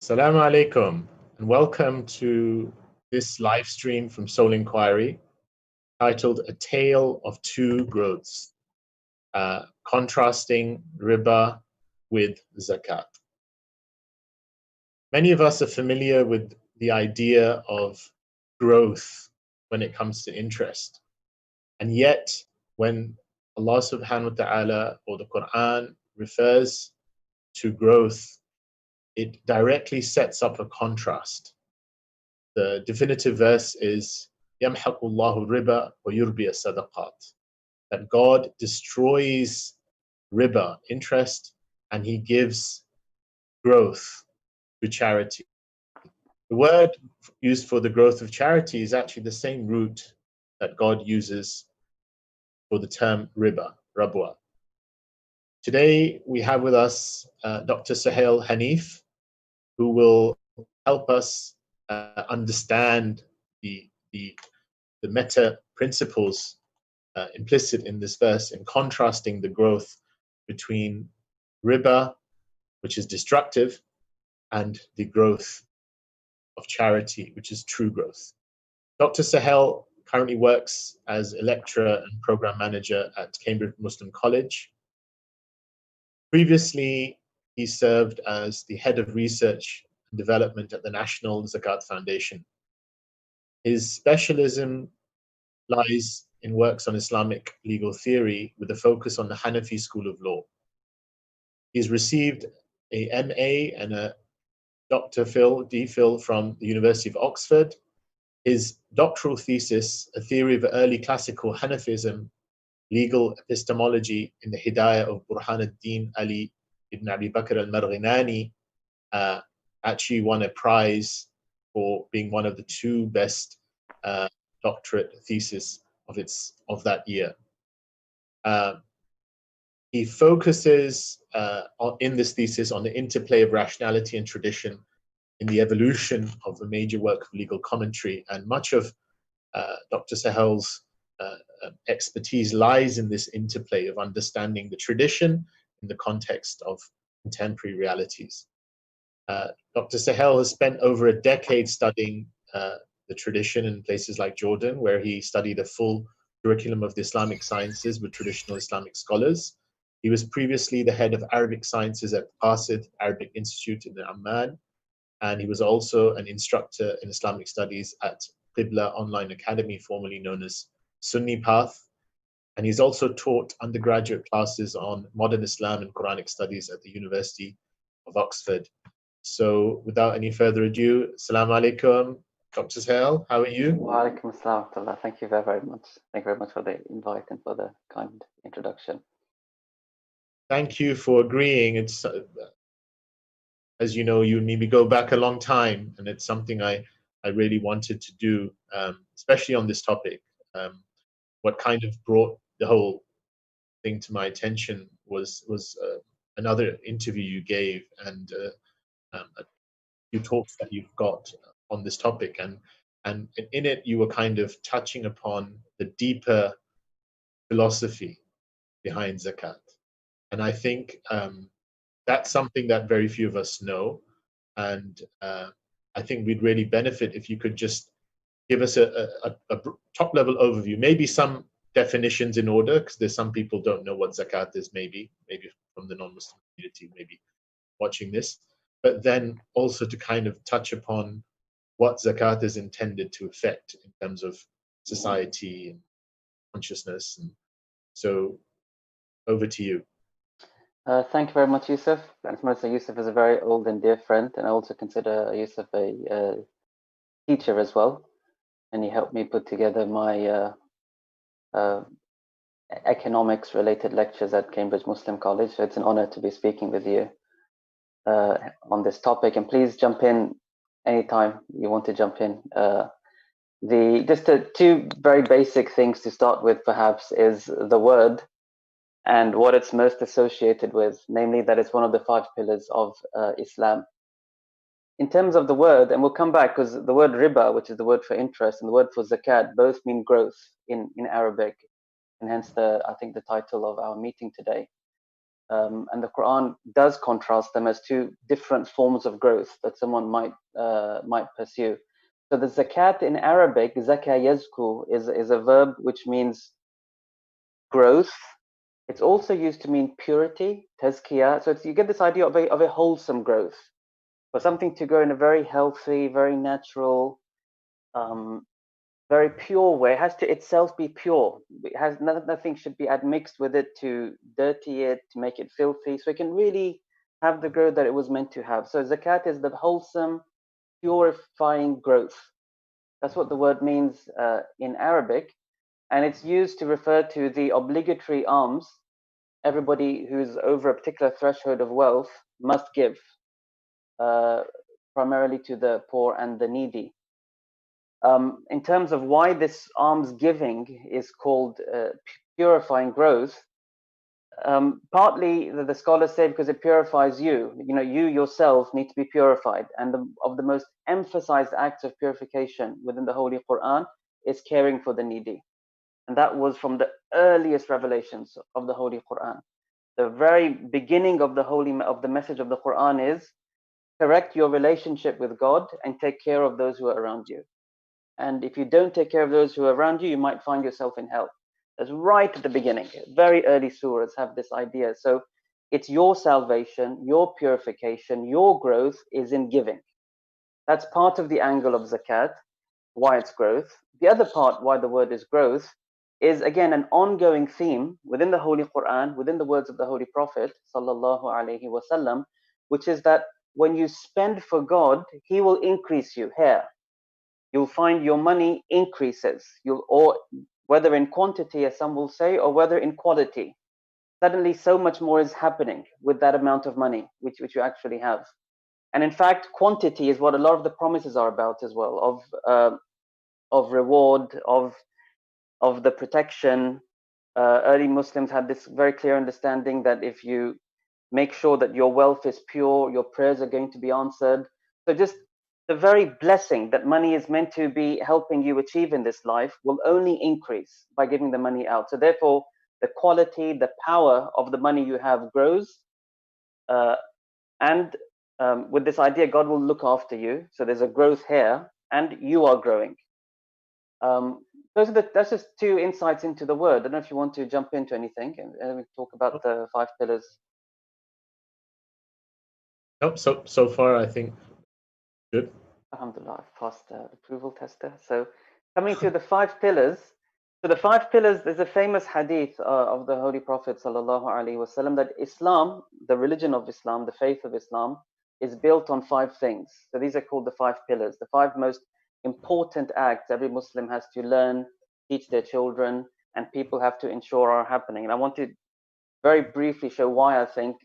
Assalamu alaikum, and welcome to this live stream from Soul Inquiry titled A Tale of Two Growths, contrasting riba with zakat. Many of us are familiar with the idea of growth when it comes to interest. And yet, when Allah subhanahu wa ta'ala or the Quran refers to growth, it directly sets up a contrast. The definitive verse is يَمْحَقُ اللَّهُ الرِّبَا وَيُرْبِي الصَّدَقَاتِ, that God destroys riba, interest, and He gives growth to charity. The word used for the growth of charity is actually the same root that God uses for the term riba, rabwa. Today we have with us Dr. Sohail Hanif, who will help us understand the meta principles implicit in this verse in contrasting the growth between riba, which is destructive, and the growth of charity, which is true growth. Dr. Sohail currently works as a lecturer and program manager at Cambridge Muslim College. Previously, he served as the head of research and development at the National Zakat Foundation. His specialism lies in works on Islamic legal theory with a focus on the Ḥanafī school of law. He's received a MA and a doctoral DPhil from the University of Oxford. His doctoral thesis, A Theory of Early Classical Ḥanafism, Legal Epistemology in the Hidāyah of Burhān al-Dīn, Alī ibn Abī Bakr al-Marghīnānī, actually won a prize for being one of the two best doctorate theses of that year. He focuses in this thesis on the interplay of rationality and tradition in the evolution of the major work of legal commentary, and much of Dr. Sohail's expertise lies in this interplay of understanding the tradition in the context of contemporary realities. Dr. Sohail has spent over a decade studying the tradition in places like Jordan, where he studied a full curriculum of the Islamic sciences with traditional Islamic scholars. He was previously the head of Arabic sciences at Qasid Arabic Institute in Amman, and he was also an instructor in Islamic studies at Qibla Online Academy, formerly known as Sunni Path. And he's also taught undergraduate classes on Modern Islam and Qur'anic studies at the University of Oxford. So without any further ado, Assalamu alaikum, Dr. Sohail, how are you? Wa alaikum assalam. Thank you very much. Thank you very much for the invite and for the kind introduction. Thank you for agreeing. It's, as you know, you and me go back a long time, and it's something I really wanted to do, especially on this topic. What kind of brought the whole thing to my attention was another interview you gave and a few talks that you've got on this topic, and in it you were kind of touching upon the deeper philosophy behind zakat, and I think that's something that very few of us know, and I think we'd really benefit if you could just give us a top level overview, maybe some definitions in order, because there's some people don't know what zakat is, maybe from the non-Muslim community, maybe watching this, but then also to kind of touch upon what zakat is intended to affect in terms of society and consciousness. And so over to you. Thank you very much, Yusuf. Yusuf is a very old and dear friend, and I also consider Yusuf a teacher as well. And he helped me put together my economics-related lectures at Cambridge Muslim College. So it's an honor to be speaking with you on this topic. And please jump in anytime you want to jump in. Just two very basic things to start with, perhaps, is the word and what it's most associated with, namely that it's one of the 5 pillars of Islam. In terms of the word, and we'll come back, because the word riba, which is the word for interest, and the word for zakat, both mean growth in Arabic, and hence I think the title of our meeting today. And the Quran does contrast them as two different forms of growth that someone might pursue. So the zakat in Arabic, zaka yazku, is a verb which means growth. It's also used to mean purity, tazkiyah. So you get this idea of a wholesome growth, for something to grow in a very healthy, very natural, very pure way. It has to itself be pure. It has nothing should be admixed with it to dirty it, to make it filthy. So it can really have the growth that it was meant to have. So zakat is the wholesome, purifying growth. That's what the word means in Arabic, and it's used to refer to the obligatory alms everybody who's over a particular threshold of wealth must give, primarily to the poor and the needy. In terms of why this alms giving is called purifying growth, partly the scholars say because it purifies you. You know, you yourself need to be purified, and of the most emphasized acts of purification within the Holy Quran is caring for the needy, and that was from the earliest revelations of the Holy Quran. The very beginning of the message of the Quran is correct your relationship with God and take care of those who are around you. And if you don't take care of those who are around you, you might find yourself in hell. That's right at the beginning. Very early surahs have this idea. So it's your salvation, your purification, your growth is in giving. That's part of the angle of zakat, why it's growth. The other part, why the word is growth, is again an ongoing theme within the Holy Quran, within the words of the Holy Prophet sallallahu alaihi wasallam, which is that when you spend for God, He will increase you here. You'll find your money increases. Or whether in quantity, as some will say, or whether in quality. Suddenly, so much more is happening with that amount of money which you actually have. And in fact, quantity is what a lot of the promises are about as well, of reward, of the protection. Early Muslims had this very clear understanding that if you make sure that your wealth is pure, your prayers are going to be answered. So just the very blessing that money is meant to be helping you achieve in this life will only increase by giving the money out. So therefore, the quality, the power of the money you have grows. And with this idea, God will look after you. So there's a growth here, and you are growing. That's just two insights into the word. I don't know if you want to jump into anything and we talk about the 5 pillars. Nope. So far, I think good. Alhamdulillah, I've passed the approval tester. So coming to the 5 pillars. So the 5 pillars, there's a famous hadith of the Holy Prophet sallallahu alaihi wasallam that Islam, the religion of Islam, the faith of Islam, is built on 5 things. So these are called the 5 pillars, the 5 most important acts every Muslim has to learn, teach their children, and people have to ensure are happening. And I want to very briefly show why I think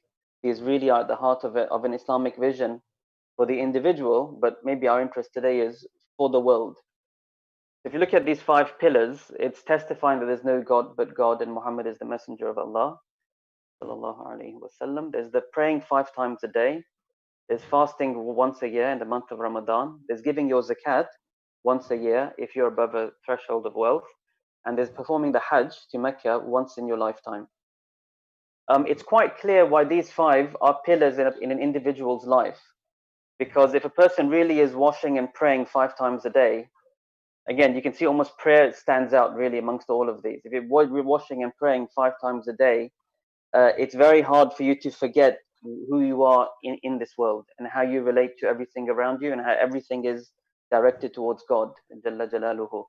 these really are at the heart of an Islamic vision for the individual, but maybe our interest today is for the world. If you look at these 5 pillars, it's testifying that there's no God but God and Muhammad is the messenger of Allah sallallahu alaihi wasallam. There's the praying 5 times a day. There's fasting once a year in the month of Ramadan. There's giving your zakat once a year if you're above a threshold of wealth. And there's performing the Hajj to Mecca once in your lifetime. It's quite clear why these 5 are pillars in an individual's life. Because if a person really is washing and praying 5 times a day, again, you can see almost prayer stands out really amongst all of these. If you're washing and praying 5 times a day, it's very hard for you to forget who you are in this world and how you relate to everything around you and how everything is directed towards God, Jalla Jalaluhu.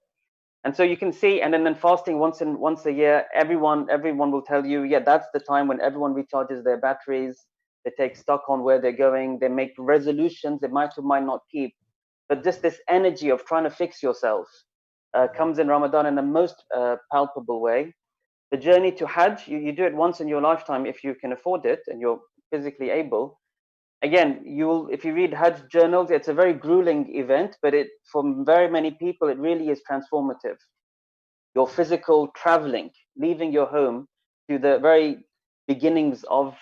And so you can see, and then fasting once a year, everyone will tell you, yeah, that's the time when everyone recharges their batteries. They take stock on where they're going. They make resolutions they might or might not keep. But just this energy of trying to fix yourself comes in Ramadan in the most palpable way. The journey to Hajj, you do it once in your lifetime if you can afford it and you're physically able. Again, if you read Hajj journals, it's a very grueling event, but for very many people, it really is transformative. Your physical traveling, leaving your home to the very beginnings of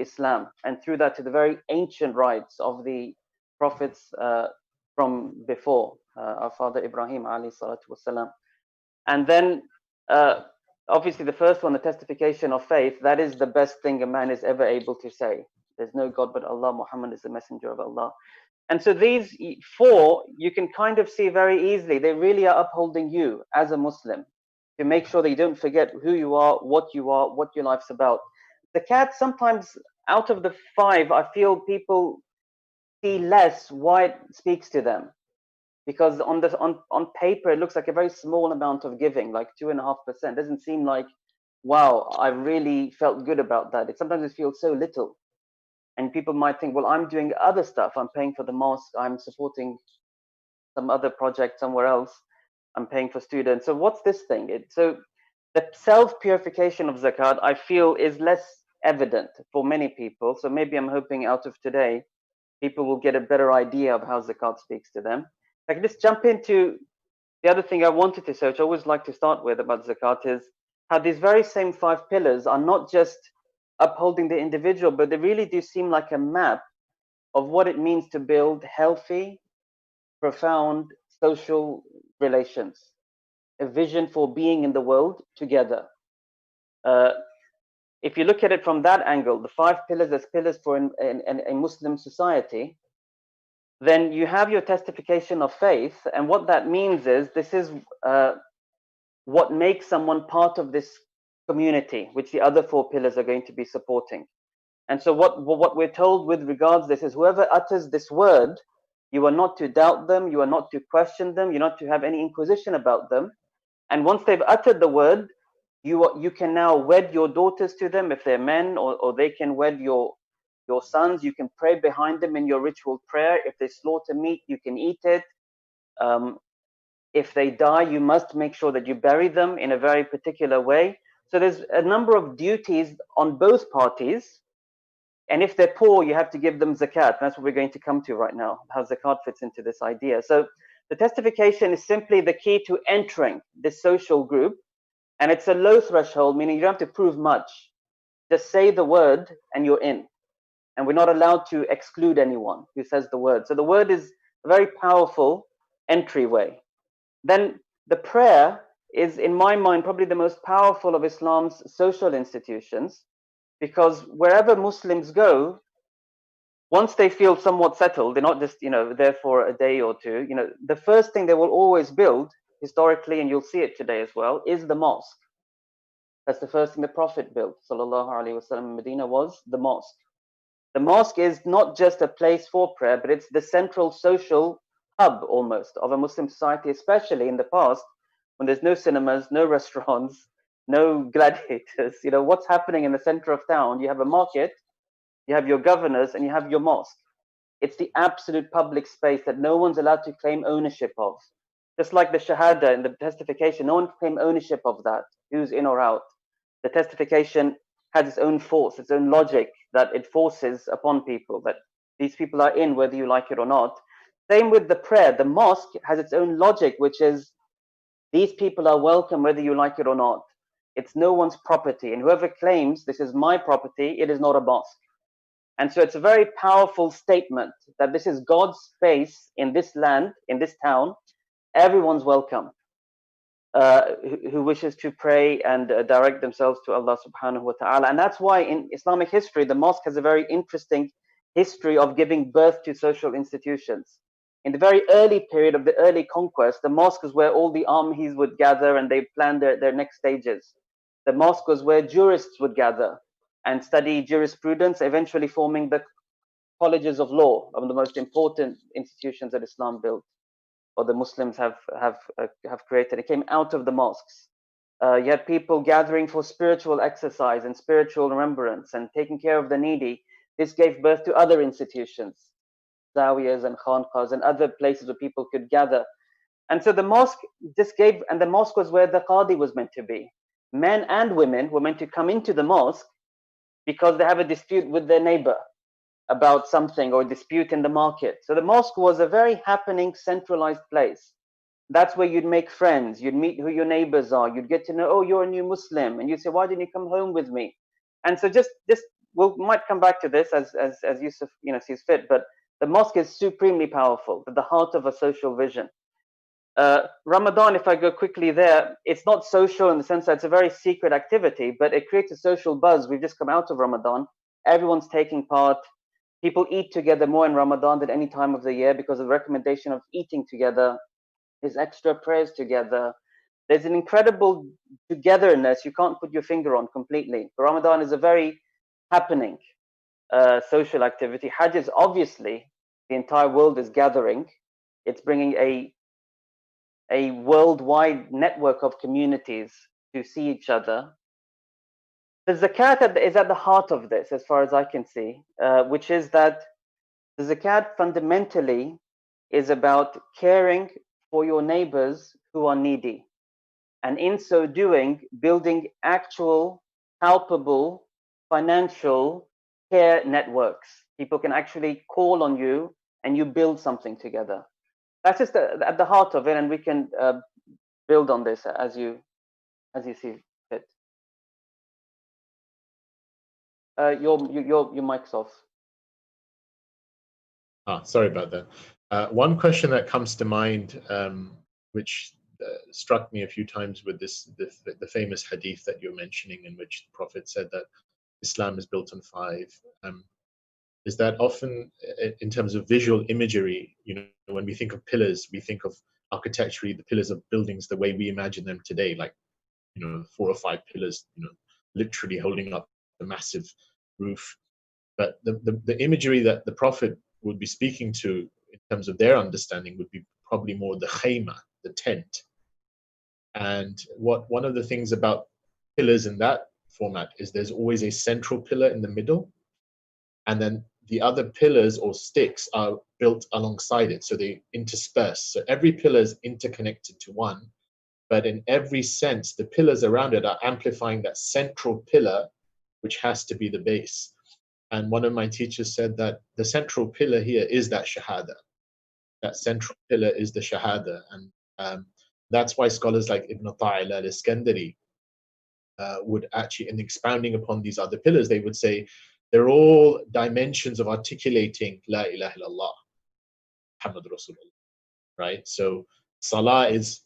Islam, and through that to the very ancient rites of the prophets from before, our father Ibrahim alayhi salatu wasalam. And then obviously the first one, the testification of faith, that is the best thing a man is ever able to say. There's no God but Allah, Muhammad is the messenger of Allah. And so these four, you can kind of see very easily, they really are upholding you as a Muslim to make sure that you don't forget who you are, what your life's about. Zakat, sometimes out of the five, I feel people see less why it speaks to them. Because on paper, it looks like a very small amount of giving, like 2.5%. Doesn't seem like, wow, I really felt good about that. Sometimes it feels so little. And people might think, well, I'm doing other stuff. I'm paying for the mosque. I'm supporting some other project somewhere else. I'm paying for students. So what's this thing? So the self-purification of zakat, I feel, is less evident for many people. So maybe I'm hoping out of today, people will get a better idea of how zakat speaks to them. I can just jump into the other thing I wanted to say, which I always like to start with about zakat, is how these very same 5 pillars are not just upholding the individual, but they really do seem like a map of what it means to build healthy, profound social relations, a vision for being in the world together. If you look at it from that angle, the 5 pillars as pillars for a Muslim society, then you have your testification of faith. And what that means is this is what makes someone part of this community, which the other 4 pillars are going to be supporting. And so what we're told with regards to this is whoever utters this word, you are not to doubt them, you are not to question them, you're not to have any inquisition about them. And once they've uttered the word, you can now wed your daughters to them if they're men, or they can wed your sons. You can pray behind them in your ritual prayer. If they slaughter meat, you can eat it. If they die, you must make sure that you bury them in a very particular way. So there's a number of duties on both parties. And if they're poor, you have to give them zakat. That's what we're going to come to right now, how zakat fits into this idea. So the testification is simply the key to entering this social group. And it's a low threshold, meaning you don't have to prove much. Just say the word and you're in. And we're not allowed to exclude anyone who says the word. So the word is a very powerful entryway. Then the prayer is, in my mind, probably the most powerful of Islam's social institutions, because wherever Muslims go, once they feel somewhat settled, they're not just, there for a day or two, the first thing they will always build, historically, and you'll see it today as well, is the mosque. That's the first thing the Prophet built, sallallahu alaihi wasallam, in Medina, was the mosque. The mosque is not just a place for prayer, but it's the central social hub almost of a Muslim society, especially in the past when there's no cinemas, no restaurants, no gladiators. What's happening in the center of town? You have a market, you have your governors, and you have your mosque. It's the absolute public space that no one's allowed to claim ownership of. Just like the shahada and the testification, no one can claim ownership of that, who's in or out. The testification has its own force, its own logic that it forces upon people, that these people are in whether you like it or not. Same with the prayer. The mosque has its own logic, which is these people are welcome whether you like it or not. It's no one's property. And whoever claims this is my property, it is not a mosque. And so it's a very powerful statement that this is God's space in this land, in this town. Everyone's welcome who wishes to pray and direct themselves to Allah subhanahu wa ta'ala. And that's why in Islamic history, the mosque has a very interesting history of giving birth to social institutions. In the very early period of the early conquest, the mosque is where all the armies would gather and they plan their next stages. The mosque was where jurists would gather and study jurisprudence, eventually forming the colleges of law, one of the most important institutions that Islam built, or the Muslims have created. It came out of the mosques. You had people gathering for spiritual exercise and spiritual remembrance and taking care of the needy. This gave birth to other institutions, zawiyas and khanqahs and other places where people could gather. And so the mosque and the mosque was where the qadi was meant to be. Men and women were meant to come into the mosque because they have a dispute with their neighbor about something, or dispute in the market. So the mosque was a very happening, centralized place. That's where you'd make friends, you'd meet who your neighbors are, you'd get to know, oh, you're a new Muslim, and you'd say, why didn't you come home with me? And so we might come back to this as Yusuf sees fit, but the mosque is supremely powerful, at the heart of a social vision. Ramadan, if I go quickly there, it's not social in the sense that it's a very secret activity, but it creates a social buzz. We've just come out of Ramadan. Everyone's taking part. People eat together more in Ramadan than any time of the year because of the recommendation of eating together. There's extra prayers together. There's an incredible togetherness you can't put your finger on completely. But Ramadan is a very happening social activity. Hajj is obviously, the entire world is gathering. It's bringing a worldwide network of communities to see each other. The zakat is at the heart of this, as far as I can see, which is that the zakat fundamentally is about caring for your neighbors who are needy, and in so doing, building actual, palpable, financial care networks. People can actually call on you and you build something together. That's just at the heart of it, and we can build on this as you see fit. Your mic's off. Sorry about that. One question that comes to mind, which struck me a few times with the famous hadith that you're mentioning, in which the Prophet said that Islam is built on 5. Is that often, in terms of visual imagery, when we think of pillars, we think of architecturally the pillars of buildings the way we imagine them today, like 4 or 5 pillars, literally holding up the massive roof. But the imagery that the Prophet would be speaking to in terms of their understanding would be probably more the khayma, the tent. And one of the things about pillars in that format is there's always a central pillar in the middle, and then the other pillars or sticks are built alongside it, so they intersperse. So every pillar is interconnected to one, but in every sense, the pillars around it are amplifying that central pillar, which has to be the base. And one of my teachers said that the central pillar here is that shahada. That central pillar is the shahada. And that's why scholars like Ibn Ta'ila al-Iskandari would actually, in expounding upon these other pillars, they would say, they're all dimensions of articulating La ilaha illallah, Muhammad Rasulullah, right? So salah is,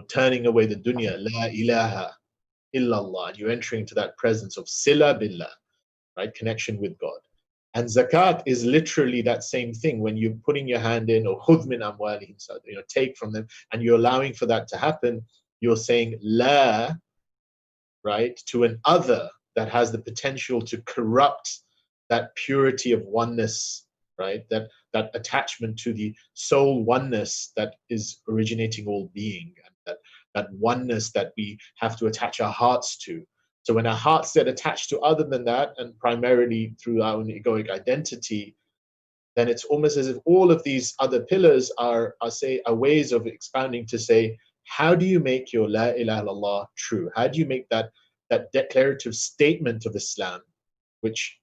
turning away the dunya, La ilaha illallah, and you're entering into that presence of sila billah, right? Connection with God. And zakat is literally that same thing. When you're putting your hand in, or khudh min amwalihim, take from them, and you're allowing for that to happen, you're saying la, right, to an other that has the potential to corrupt that purity of oneness, right? That attachment to the soul oneness that is originating all being, and that oneness that we have to attach our hearts to. So when our hearts get attached to other than that, and primarily through our own egoic identity, then it's almost as if all of these other pillars are ways of expounding to say, how do you make your La ilaha illallah true? How do you make that declarative statement of Islam, which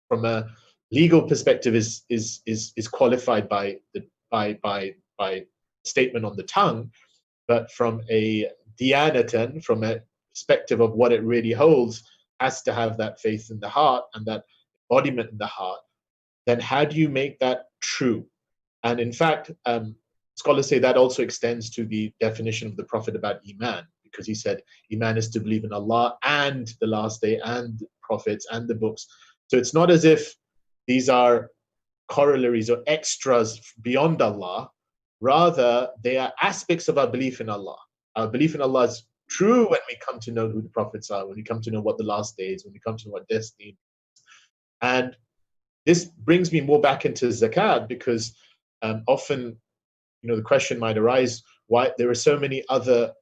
from a legal perspective is qualified by statement on the tongue, but from a diyanatan, from a perspective of what it really holds, has to have that faith in the heart and that embodiment in the heart. Then how do you make that true? And in fact, scholars say that also extends to the definition of the Prophet about Iman, because he said Iman is to believe in Allah and the last day and the prophets and the books. So it's not as if these are corollaries or extras beyond Allah. Rather, they are aspects of our belief in Allah. Our belief in Allah is true when we come to know who the prophets are, when we come to know what the last day is, when we come to know what destiny is. And this brings me more back into zakat, because often, the question might arise, why there are so many other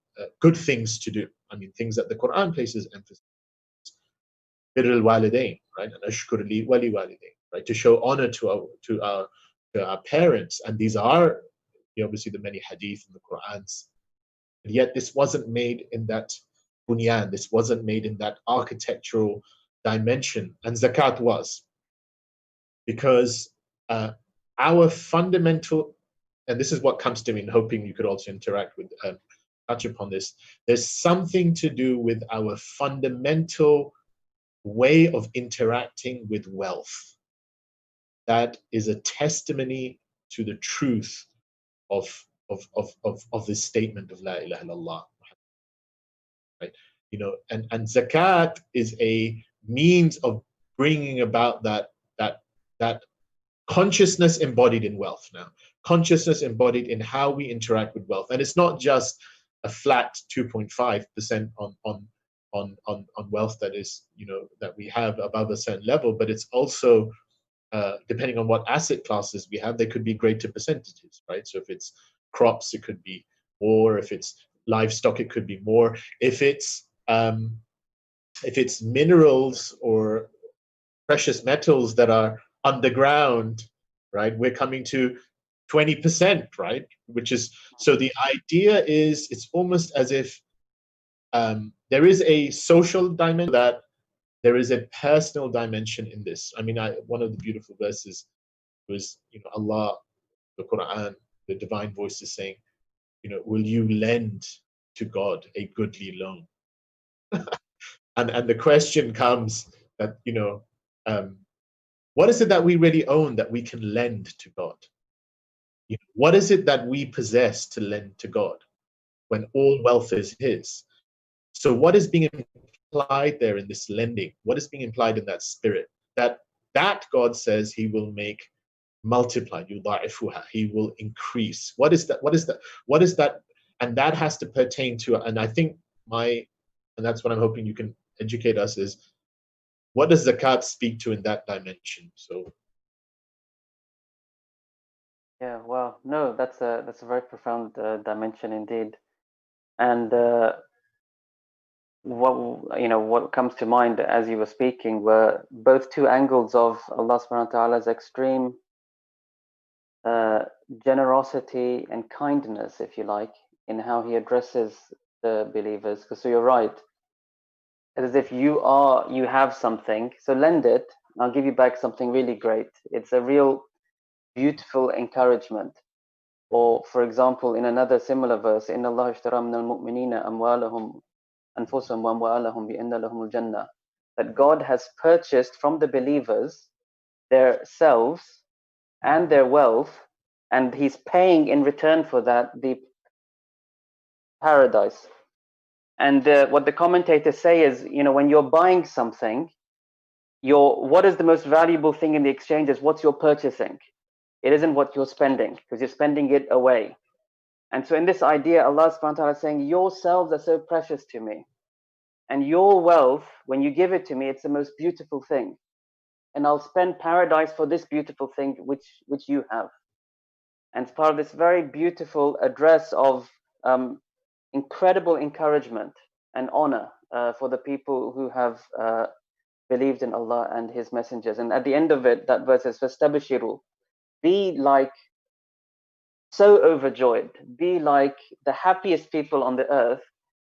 good things to do. I mean, things that the Quran places emphasis. Birr al-walidain, right? And ashkur li wali walidain, right? To show honor to our parents. And these are obviously the many hadith in the Qur'ans. And yet this wasn't made in that bunyan, this wasn't made in that architectural dimension. And zakat was. Because our fundamental, and this is what comes to me, and hoping you could also interact with, touch upon this, there's something to do with our fundamental way of interacting with wealth that is a testimony to the truth of of this statement of La ilaha illallah, right? You know, and zakat is a means of bringing about that consciousness embodied in wealth now, consciousness embodied in how we interact with wealth. And it's not just a flat 2.5% on wealth that is, you know, that we have above a certain level, but it's also depending on what asset classes we have, there could be greater percentages, right? So if it's crops, it could be more. If it's livestock, it could be more. If it's minerals or precious metals that are underground, right, we're coming to 20%, right? Which is, so the idea is, it's almost as if there is a social dimension, that there is a personal dimension in this. I mean, one of the beautiful verses was, you know, Allah, the Quran, the divine voice is saying, you know, will you lend to God a goodly loan? and the question comes that, you know, what is it that we really own that we can lend to God? You know, what is it that we possess to lend to God when all wealth is His? So what is being implied there in this lending? What is being implied in that spirit? That God says He will make multiply, yudha'ifuha, He will increase. What is that? What is that? What is that? And that has to pertain to, and I think and that's what I'm hoping you can educate us, is what does zakat speak to in that dimension? So yeah, well, no, that's a very profound dimension indeed. And what comes to mind as you were speaking were both two angles of Allah subhanahu wa ta'ala's extreme generosity and kindness, if you like, in how He addresses the believers. Because so you're right, as if you have something, so lend it, and I'll give you back something really great. It's a real beautiful encouragement. Or, for example, in another similar verse, إِنَّ اللَّهَ اشْتَرَى مِنَ الْمُؤْمِنِينَ أَمْوَالَهُمْ أَنفُسَهُمْ وَأَمْوَالَهُمْ بِأَنَّ لَهُمُ الْجَنَّةَ, that God has purchased from the believers their selves and their wealth, and He's paying in return for that the paradise. And what the commentators say is, you know, when you're buying something, what is the most valuable thing in the exchange is what you're purchasing. It isn't what you're spending, because you're spending it away. And so in this idea, Allah subhanahu wa ta'ala is saying, yourselves are so precious to me. And your wealth, when you give it to me, it's the most beautiful thing. And I'll spend paradise for this beautiful thing which you have. And it's part of this very beautiful address of incredible encouragement and honor for the people who have believed in Allah and His messengers. And at the end of it, that verse is فَاسْتَبْشِرُوا, be like so overjoyed, be like the happiest people on the earth,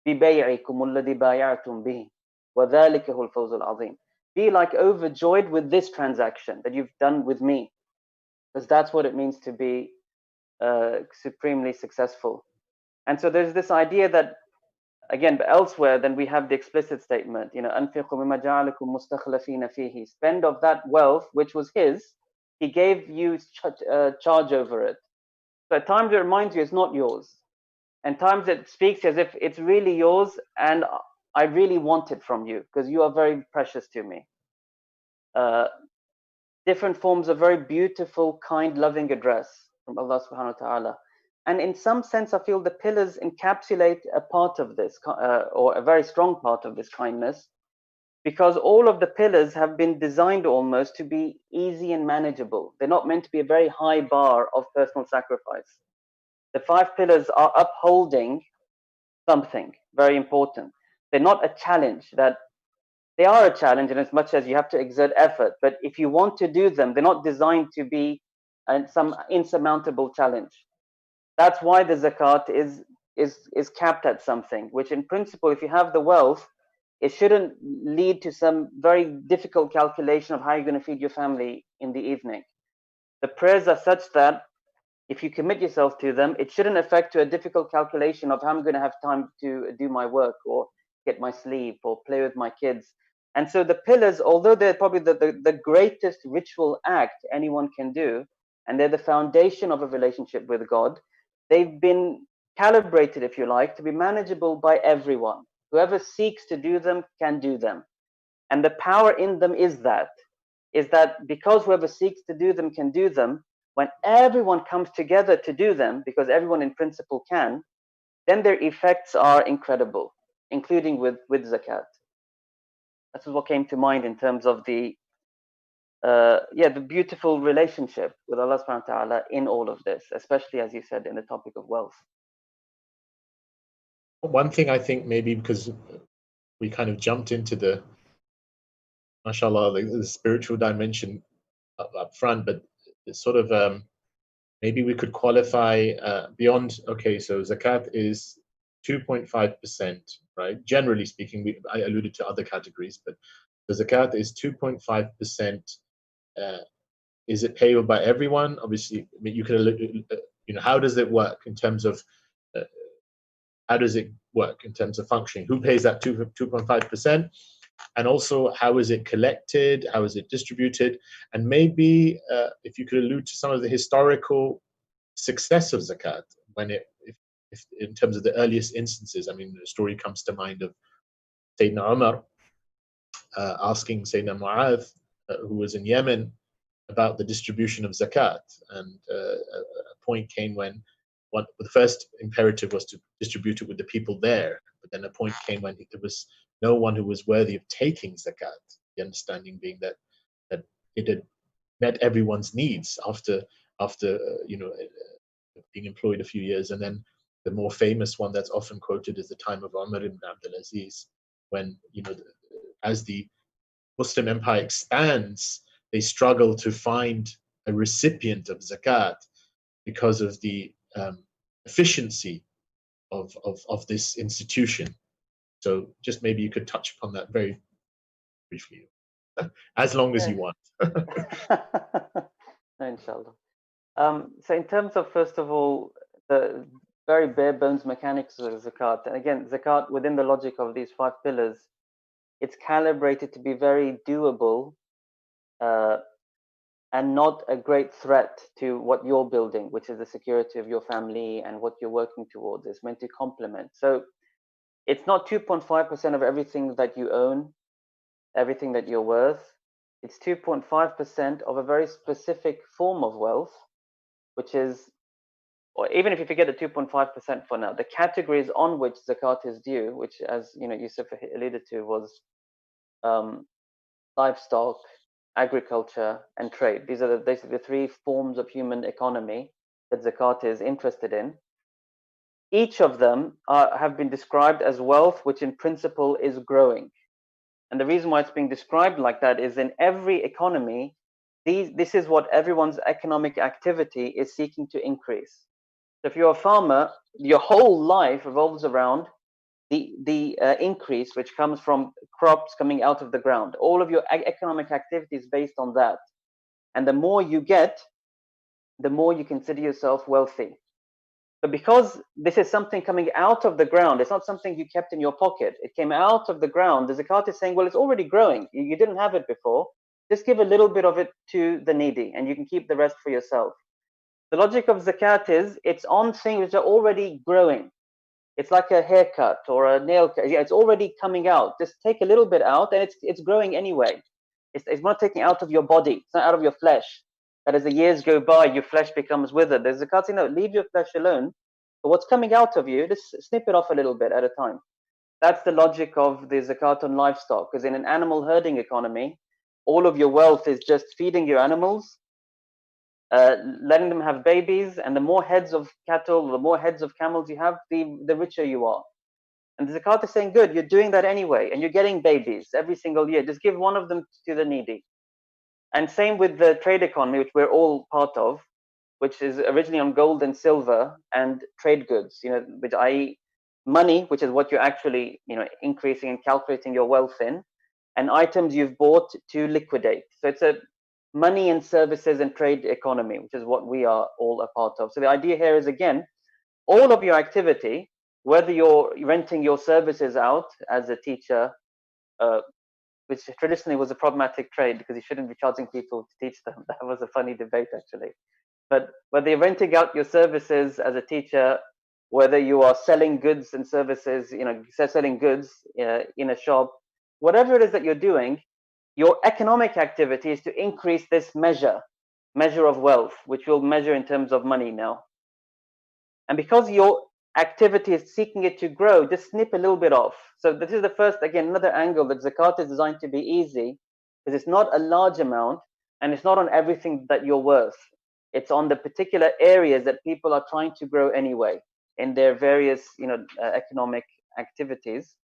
بِبَيْعِكُمُ الَّذِي بَايَعْتُمْ بِهِ وَذَلِكَ هُوَ الْفَوْزُ الْعَظِيمُ. Be like overjoyed with this transaction that you've done with me, because that's what it means to be supremely successful. And so there's this idea that, again, but elsewhere, then we have the explicit statement, you know, أَنْفِقُوا مِمَّا جَعَلَكُمْ مُسْتَخْلَفِينَ فِيهِ, spend of that wealth which was His, He gave you charge over it. So at times it reminds you it's not yours, and times it speaks as if it's really yours and I really want it from you because you are very precious to me. Different forms of very beautiful, kind, loving address from Allah subhanahu wa ta'ala. And in some sense, I feel the pillars encapsulate a part of this, or a very strong part of this kindness, because all of the pillars have been designed almost to be easy and manageable. They're not meant to be a very high bar of personal sacrifice. The 5 pillars are upholding something very important. They're not a challenge. They are a challenge in as much as you have to exert effort, but if you want to do them, they're not designed to be some insurmountable challenge. That's why the zakat is capped at something, which in principle, if you have the wealth, it shouldn't lead to some very difficult calculation of how you're going to feed your family in the evening. The prayers are such that if you commit yourself to them, it shouldn't affect to a difficult calculation of how I'm going to have time to do my work or get my sleep or play with my kids. And so the pillars, although they're probably the greatest ritual act anyone can do, and they're the foundation of a relationship with God, they've been calibrated, if you like, to be manageable by everyone. Whoever seeks to do them can do them. And the power in them is that because whoever seeks to do them can do them, when everyone comes together to do them, because everyone in principle can, then their effects are incredible, including with zakat. That's what came to mind in terms of the beautiful relationship with Allah subhanahu wa ta'ala in all of this, especially, as you said, in the topic of wealth. One thing I think, maybe because we kind of jumped into the, mashallah, the spiritual dimension up front, but it's sort of, maybe we could qualify beyond, okay, so zakat is 2.5%, right? Generally speaking, I alluded to other categories, but the zakat is 2.5%. Is it payable by everyone? Obviously, I mean, you could, how does it work in terms of, how does it work in terms of functioning? Who pays that 2.5%? And also, how is it collected? How is it distributed? And maybe if you could allude to some of the historical success of zakat, when if in terms of the earliest instances. I mean, the story comes to mind of Sayyidina Umar asking Sayyidina Mu'adh, who was in Yemen, about the distribution of zakat. And a point came when the first imperative was to distribute it with the people there, but then a point came when there was no one who was worthy of taking zakat. The understanding being that it had met everyone's needs after being employed a few years. And then the more famous one that's often quoted is the time of Umar ibn Abdul Aziz, when as the Muslim empire expands, they struggle to find a recipient of zakat because of the efficiency of this institution. So just maybe you could touch upon that very briefly, as long as you want. Inshallah. So in terms of, first of all, the very bare bones mechanics of zakat, and again, zakat within the logic of these 5 pillars, it's calibrated to be very doable and not a great threat to what you're building, which is the security of your family and what you're working towards. It's meant to complement. So it's not 2.5% of everything that you own, everything that you're worth. It's 2.5% of a very specific form of wealth, which is, or even if you forget the 2.5% for now, the categories on which zakat is due, which, as Yusuf alluded to, was livestock, agriculture, and trade. These are basically the 3 forms of human economy that zakat is interested in. Each of them have been described as wealth, which in principle is growing. And the reason why it's being described like that is, in every economy, this is what everyone's economic activity is seeking to increase. So if you're a farmer, your whole life revolves around the increase which comes from crops coming out of the ground. All of your economic activity is based on that. And the more you get, the more you consider yourself wealthy. But because this is something coming out of the ground, it's not something you kept in your pocket. It came out of the ground. The zakat is saying, well, it's already growing. You didn't have it before. Just give a little bit of it to the needy, and you can keep the rest for yourself. The logic of zakat is it's on things which are already growing. It's like a haircut or a nail cut. Yeah, it's already coming out. Just take a little bit out, and it's growing anyway. It's not taking out of your body. It's not out of your flesh. That as the years go by, your flesh becomes withered. There's zakat saying, no, leave your flesh alone. But what's coming out of you, just snip it off a little bit at a time. That's the logic of the zakat on livestock. Because in an animal herding economy, all of your wealth is just feeding your animals, letting them have babies, and the more heads of cattle, the more heads of camels you have, the richer you are. And the zakat is saying, good, you're doing that anyway, and you're getting babies every single year. Just give one of them to the needy. And same with the trade economy, which we're all part of, which is originally on gold and silver and trade goods, which i.e. money, which is what you're actually, increasing and calculating your wealth in, and items you've bought to liquidate. So it's a money and services and trade economy, which is what we are all a part of. So the idea here is, again, all of your activity, whether you're renting your services out as a teacher, which traditionally was a problematic trade because you shouldn't be charging people to teach them. That was a funny debate, actually. But whether you're renting out your services as a teacher, whether you are selling goods and services, selling goods in a shop, whatever it is that you're doing, your economic activity is to increase this measure of wealth, which we'll measure in terms of money now. And because your activity is seeking it to grow, just snip a little bit off. So this is the first, again, another angle that zakat is designed to be easy, because it's not a large amount and it's not on everything that you're worth. It's on the particular areas that people are trying to grow anyway in their various, economic activities.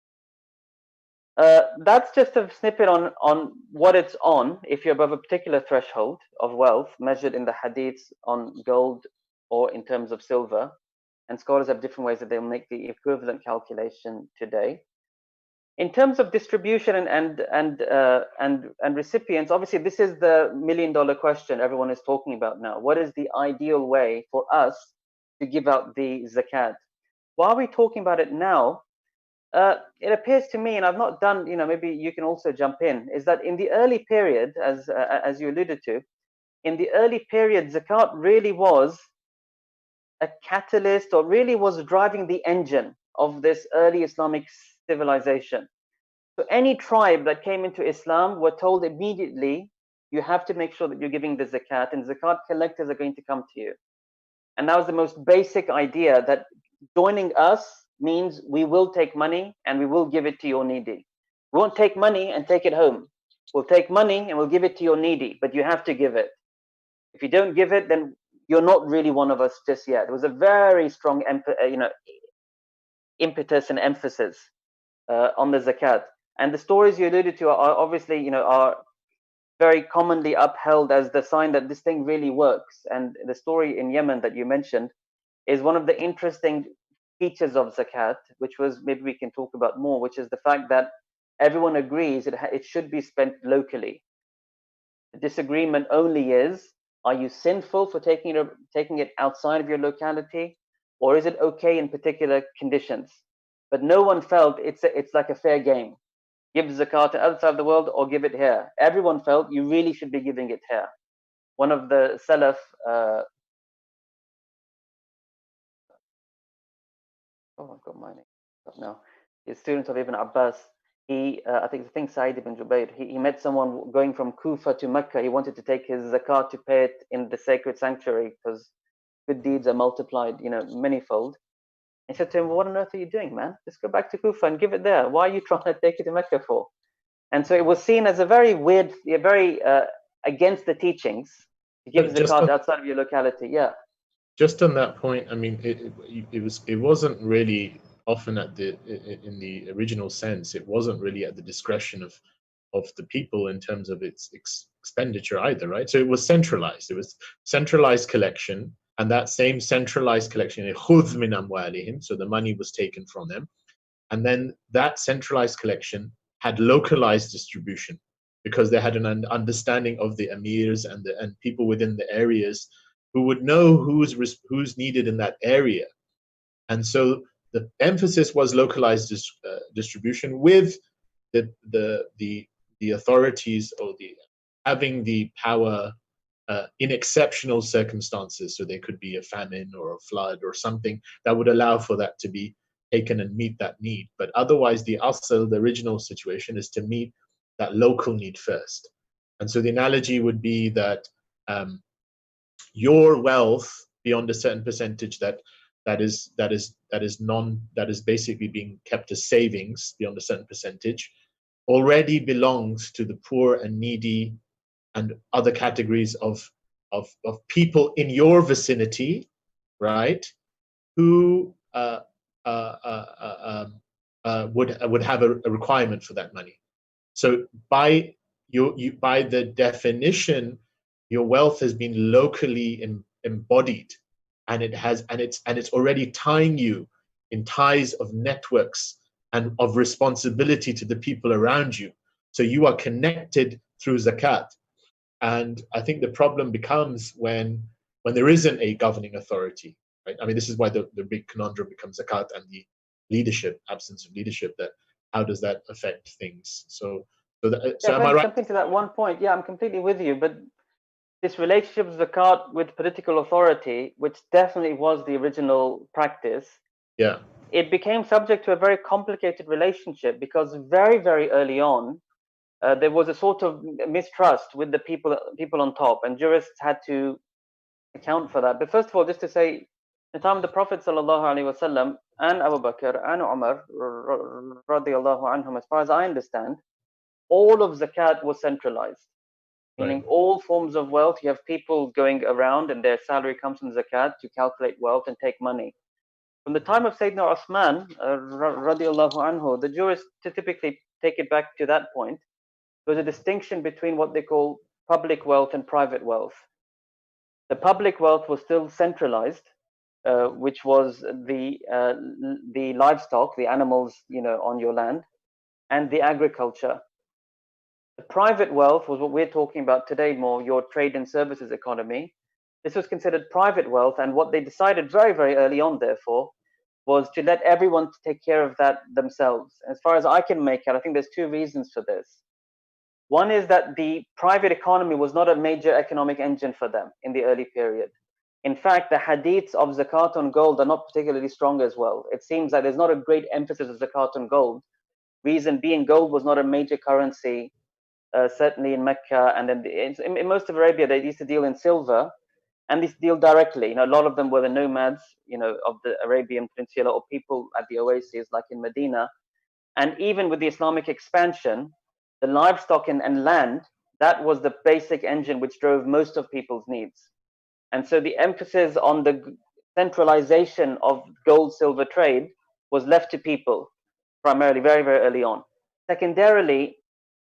That's just a snippet on what it's on if you're above a particular threshold of wealth measured in the hadiths on gold or in terms of silver. And scholars have different ways that they'll make the equivalent calculation today. In terms of distribution and recipients, obviously this is the million-dollar question everyone is talking about now. What is the ideal way for us to give out the zakat? Why are we talking about it now? It appears to me, and I've not done, maybe you can also jump in, is that in the early period, as you alluded to, in the early period, zakat really was a catalyst, or really was driving the engine of this early Islamic civilization. So any tribe that came into Islam were told immediately, you have to make sure that you're giving the zakat, and zakat collectors are going to come to you. And that was the most basic idea, that joining us means we will take money and we will give it to your needy. We won't take money and take it home. We'll take money and we'll give it to your needy, but you have to give it. If you don't give it, then you're not really one of us just yet. It was a very strong, impetus and emphasis on the zakat. And the stories you alluded to are obviously, are very commonly upheld as the sign that this thing really works. And the story in Yemen that you mentioned is one of the interesting features of zakat, which was, maybe we can talk about more, which is the fact that everyone agrees it should be spent locally. The disagreement only is, are you sinful for taking it outside of your locality, or is it okay in particular conditions? But no one felt it's like a fair game. Give zakat outside of the world or give it here. Everyone felt you really should be giving it here. One of the Salaf, I've got my name now. He's student of Ibn Abbas. I think Sa'id ibn Jubayr, he met someone going from Kufa to Mecca. He wanted to take his zakat to pay it in the sacred sanctuary because good deeds are multiplied, manyfold. He said to him, what on earth are you doing, man? Just go back to Kufa and give it there. Why are you trying to take it to Mecca for? And so it was seen as a very weird, very against the teachings to give zakat outside of your locality. Yeah. Just on that point, I mean, it wasn't really often in the original sense. It wasn't really at the discretion of the people in terms of its expenditure either, right? So it was centralized. It was centralized collection, and that same centralized collection, khudh min amwalihim, so the money was taken from them, and then that centralized collection had localized distribution because they had an understanding of the emirs and people within the areas who would know who's needed in that area. And so the emphasis was localized distribution, with the authorities or having the power in exceptional circumstances. So there could be a famine or a flood or something that would allow for that to be taken and meet that need. But otherwise, the original situation is to meet that local need first. And so the analogy would be that your wealth beyond a certain percentage that is basically being kept as savings beyond a certain percentage already belongs to the poor and needy and other categories of people in your vicinity, right? Who would have a requirement for that money. So by the definition, your wealth has been locally embodied, and it's already tying you in ties of networks and of responsibility to the people around you. So you are connected through zakat. And I think the problem becomes when there isn't a governing authority, right? I mean, this is why the big conundrum becomes zakat and the absence of leadership. That how does that affect things? So am I right? Something to that one point. Yeah, I'm completely with you. But this relationship of zakat with political authority, which definitely was the original practice, Yeah. it became subject to a very complicated relationship, because very, very early on, there was a sort of mistrust with the people on top, and jurists had to account for that. But first of all, just to say, the time of the Prophet ﷺ and Abu Bakr and Umar radiallahu anhum, as far as I understand, all of zakat was centralized. Meaning all forms of wealth, you have people going around and their salary comes from zakat to calculate wealth and take money. From the time of Sayyidina Uthman radiallahu anhu, the jurists typically take it back to that point. There was a distinction between what they call public wealth and private wealth. The public wealth was still centralized, which was the livestock, the animals, on your land, and the agriculture. The private wealth was what we're talking about today, more your trade and services economy. This was considered private wealth, and what they decided very, very early on, therefore, was to let everyone take care of that themselves. As far as I can make it, I think there's two reasons for this. One is that the private economy was not a major economic engine for them in the early period. In fact, the hadiths of zakat on gold are not particularly strong as well. It seems that there's not a great emphasis of zakat on gold. Reason being, gold was not a major currency. Certainly in Mecca and in most of Arabia, they used to deal in silver, and they used to deal directly. A lot of them were the nomads, of the Arabian Peninsula, or people at the oases, like in Medina. And even with the Islamic expansion, the livestock and land, that was the basic engine which drove most of people's needs. And so the emphasis on the centralization of gold-silver trade was left to people, primarily, very, very early on. Secondarily,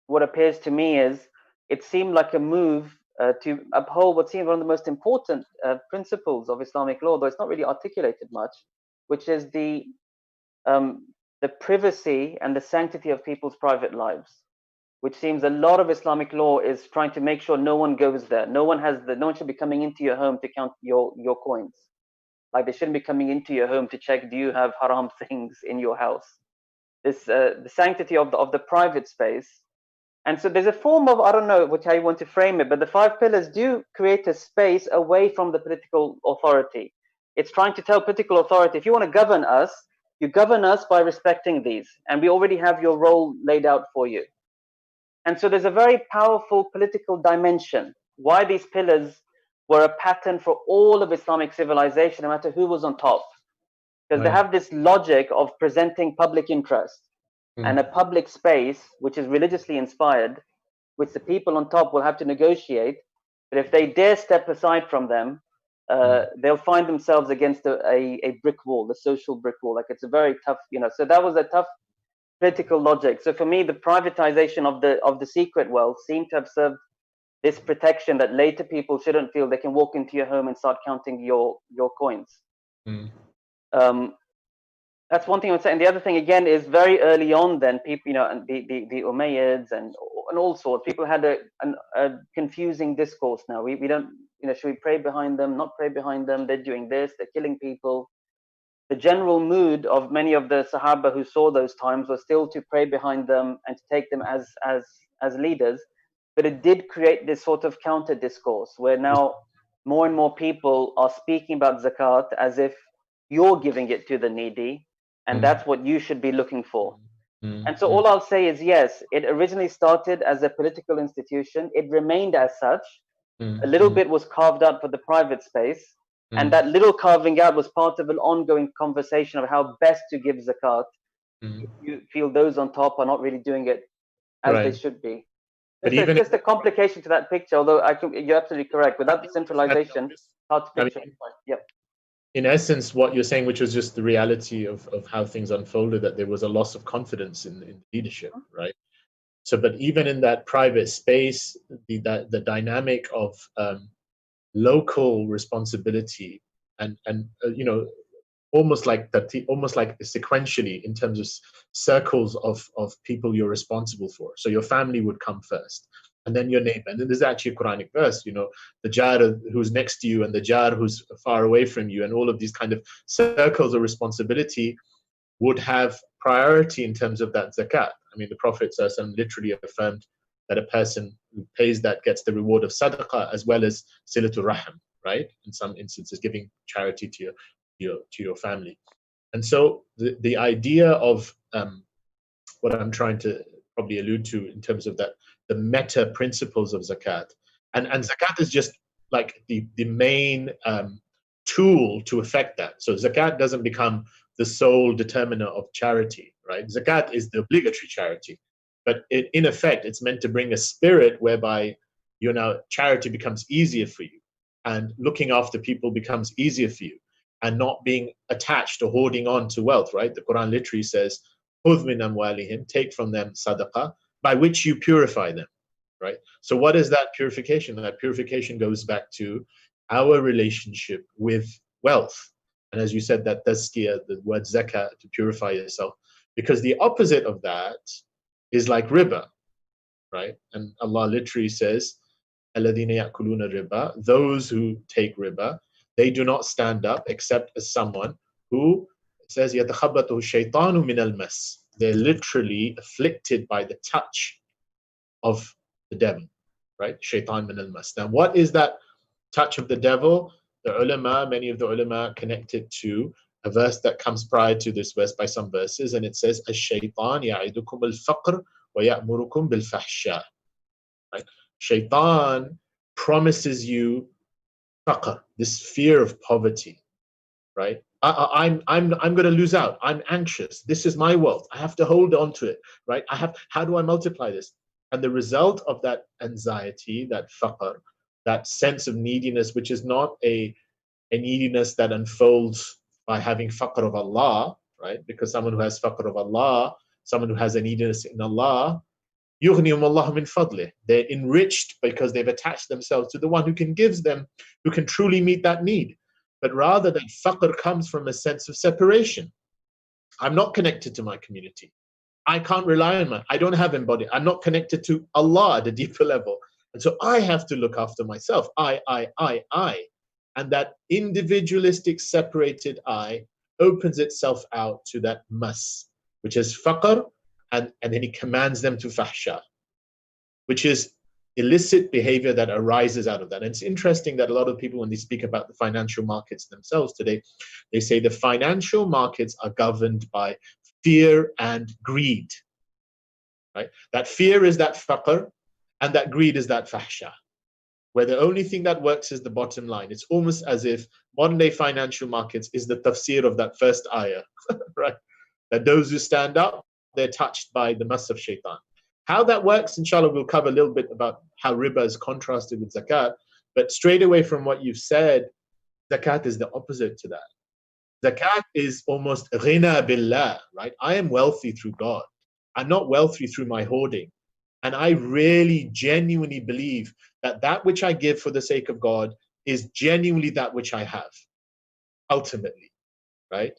what appears to me is it seemed like a move to uphold what seems one of the most important principles of Islamic law, though it's not really articulated much, which is the privacy and the sanctity of people's private lives, which seems a lot of Islamic law is trying to make sure no one goes there. No one should be coming into your home to count your coins. Like they shouldn't be coming into your home to check, do you have haram things in your house? This the sanctity of the private space. And so there's a form of, I don't know how you want to frame it, but the 5 pillars do create a space away from the political authority. It's trying to tell political authority, if you want to govern us, you govern us by respecting these, and we already have your role laid out for you. And so there's a very powerful political dimension, why these pillars were a pattern for all of Islamic civilization, no matter who was on top. Because they have this logic of presenting public interest. And a public space which is religiously inspired, which the people on top will have to negotiate. But if they dare step aside from them, they'll find themselves against a brick wall, a social brick wall. Like it's a very tough, so that was a tough political logic. So for me, the privatization of the secret wealth seemed to have served this protection that later people shouldn't feel they can walk into your home and start counting your coins. That's one thing I would say. And the other thing, again, is very early on then, people, and the Umayyads and all sorts, people had a confusing discourse now. We don't, should we pray behind them, not pray behind them? They're doing this, they're killing people. The general mood of many of the Sahaba who saw those times was still to pray behind them and to take them as leaders. But it did create this sort of counter discourse where now more and more people are speaking about zakat as if you're giving it to the needy. And that's what you should be looking for. And so all I'll say is, yes, it originally started as a political institution. It remained as such. A little bit was carved out for the private space. And that little carving out was part of an ongoing conversation of how best to give zakat. If you feel those on top are not really doing it as they should be. But it's just a complication to that picture, although you're absolutely correct. Without the centralization, hard to picture. In essence, what you're saying, which was just the reality of how things unfolded, that there was a loss of confidence in leadership, right? So, but even in that private space, the dynamic of local responsibility and almost like sequentially in terms of circles of people you're responsible for. So your family would come first, and then your neighbor. And then there's actually a Quranic verse, the jar who's next to you and the jar who's far away from you, and all of these kind of circles of responsibility would have priority in terms of that zakat. I mean, the Prophet ﷺ literally affirmed that a person pays that gets the reward of sadaqah as well as silatul rahim, right? In some instances, giving charity to your family. And so the idea of what I'm trying to probably allude to in terms of that, the meta principles of zakat, and zakat is just like the main tool to affect that. So zakat doesn't become the sole determiner of charity, right? Zakat is the obligatory charity, but in effect, it's meant to bring a spirit whereby charity becomes easier for you, and looking after people becomes easier for you, and not being attached or hoarding on to wealth, right? The Quran literally says, "Khudh min amwalihim," take from them sadaqah, by which you purify them, right? So what is that purification? That purification goes back to our relationship with wealth. And as you said, that tazkiyah, the word zakah, to purify yourself, because the opposite of that is like riba, right? And Allah literally says, الَّذِينَ يَأْكُلُونَ riba, those who take riba, they do not stand up except as someone who, it says, يَتَخَبَّطُهُ الشَّيْطَانُ مِنَ الْمَسِّ, they're literally afflicted by the touch of the devil, right? Shaitan min al-mas. Now, what is that touch of the devil? The ulama, many of the ulama connect it to a verse that comes prior to this verse by some verses, and it says, "Ash-shaytan ya'idukum al-faqr wa ya'murukum bil-fahsha." Right? Shaitan promises you faqr, this fear of poverty, right? I'm going to lose out. I'm anxious. This is my wealth. I have to hold on to it, right? How do I multiply this? And the result of that anxiety, that faqr, that sense of neediness, which is not a neediness that unfolds by having faqr of Allah, right? Because someone who has faqr of Allah, someone who has a neediness in Allah, يُغْنِيهُمُ اللَّهُ مِنْ فَضْلِهِ, they're enriched because they've attached themselves to the one who can give them, who can truly meet that need. But rather that faqr comes from a sense of separation. I'm not connected to my community. I can't rely on I don't have embodied. I'm not connected to Allah at a deeper level. And so I have to look after myself. I. And that individualistic, separated I opens itself out to that mas, which is faqr, and then he commands them to fahsha, which is illicit behavior that arises out of that. And it's interesting that a lot of people, when they speak about the financial markets themselves today, they say the financial markets are governed by fear and greed, right? That fear is that faqr, and that greed is that fahsha, where the only thing that works is the bottom line. It's almost as if modern day financial markets is the tafsir of that first ayah, right? That those who stand up, they're touched by the mas of shaitan. How that works, inshallah, we'll cover a little bit about how riba is contrasted with zakat. But straight away from what you've said, zakat is the opposite to that. Zakat is almost ghina billah, right? I am wealthy through God. I'm not wealthy through my hoarding. And I really genuinely believe that that which I give for the sake of God is genuinely that which I have, ultimately, right?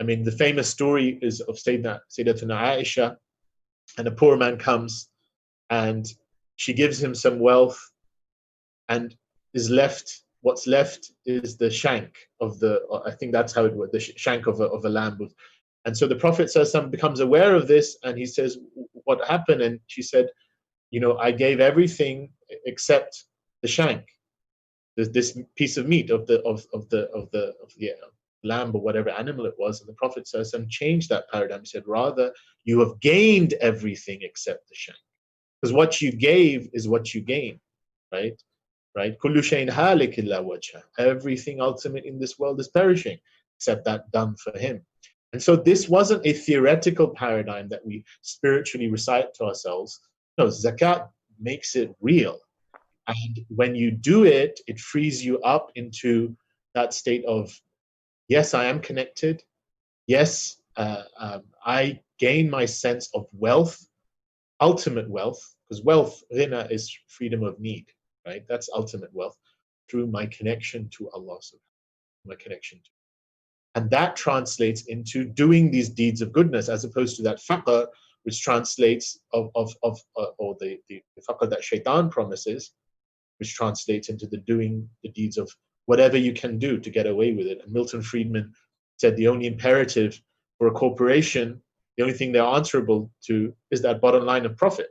I mean, the famous story is of Sayyidatuna Aisha, and a poor man comes and she gives him some wealth, and is left, what's left is the shank of I think that's how it was, the shank of a lamb. And so the Prophet becomes aware of this, and he says, "What happened?" And she said, I gave everything except the shank, this piece of meat of the lamb or whatever animal it was. And the Prophet changed that paradigm. He said, rather, you have gained everything except the shank, because what you gave is what you gain, right? Kullu shay'in halik illa wajha. Everything ultimate in this world is perishing except that done for him. And so this wasn't a theoretical paradigm that we spiritually recite to ourselves. No, zakat makes it real. And when you do it, it frees you up into that state of, yes, I am connected. Yes, I gain my sense of wealth, ultimate wealth, because wealth, ghina, is freedom of need, right? That's ultimate wealth, through my connection to Allah, my connection to. And that translates into doing these deeds of goodness, as opposed to that faqr, which translates or the faqr that shaitan promises, which translates into doing the deeds of whatever you can do to get away with it. And Milton Friedman said the only imperative for a corporation, the only thing they're answerable to, is that bottom line of profit.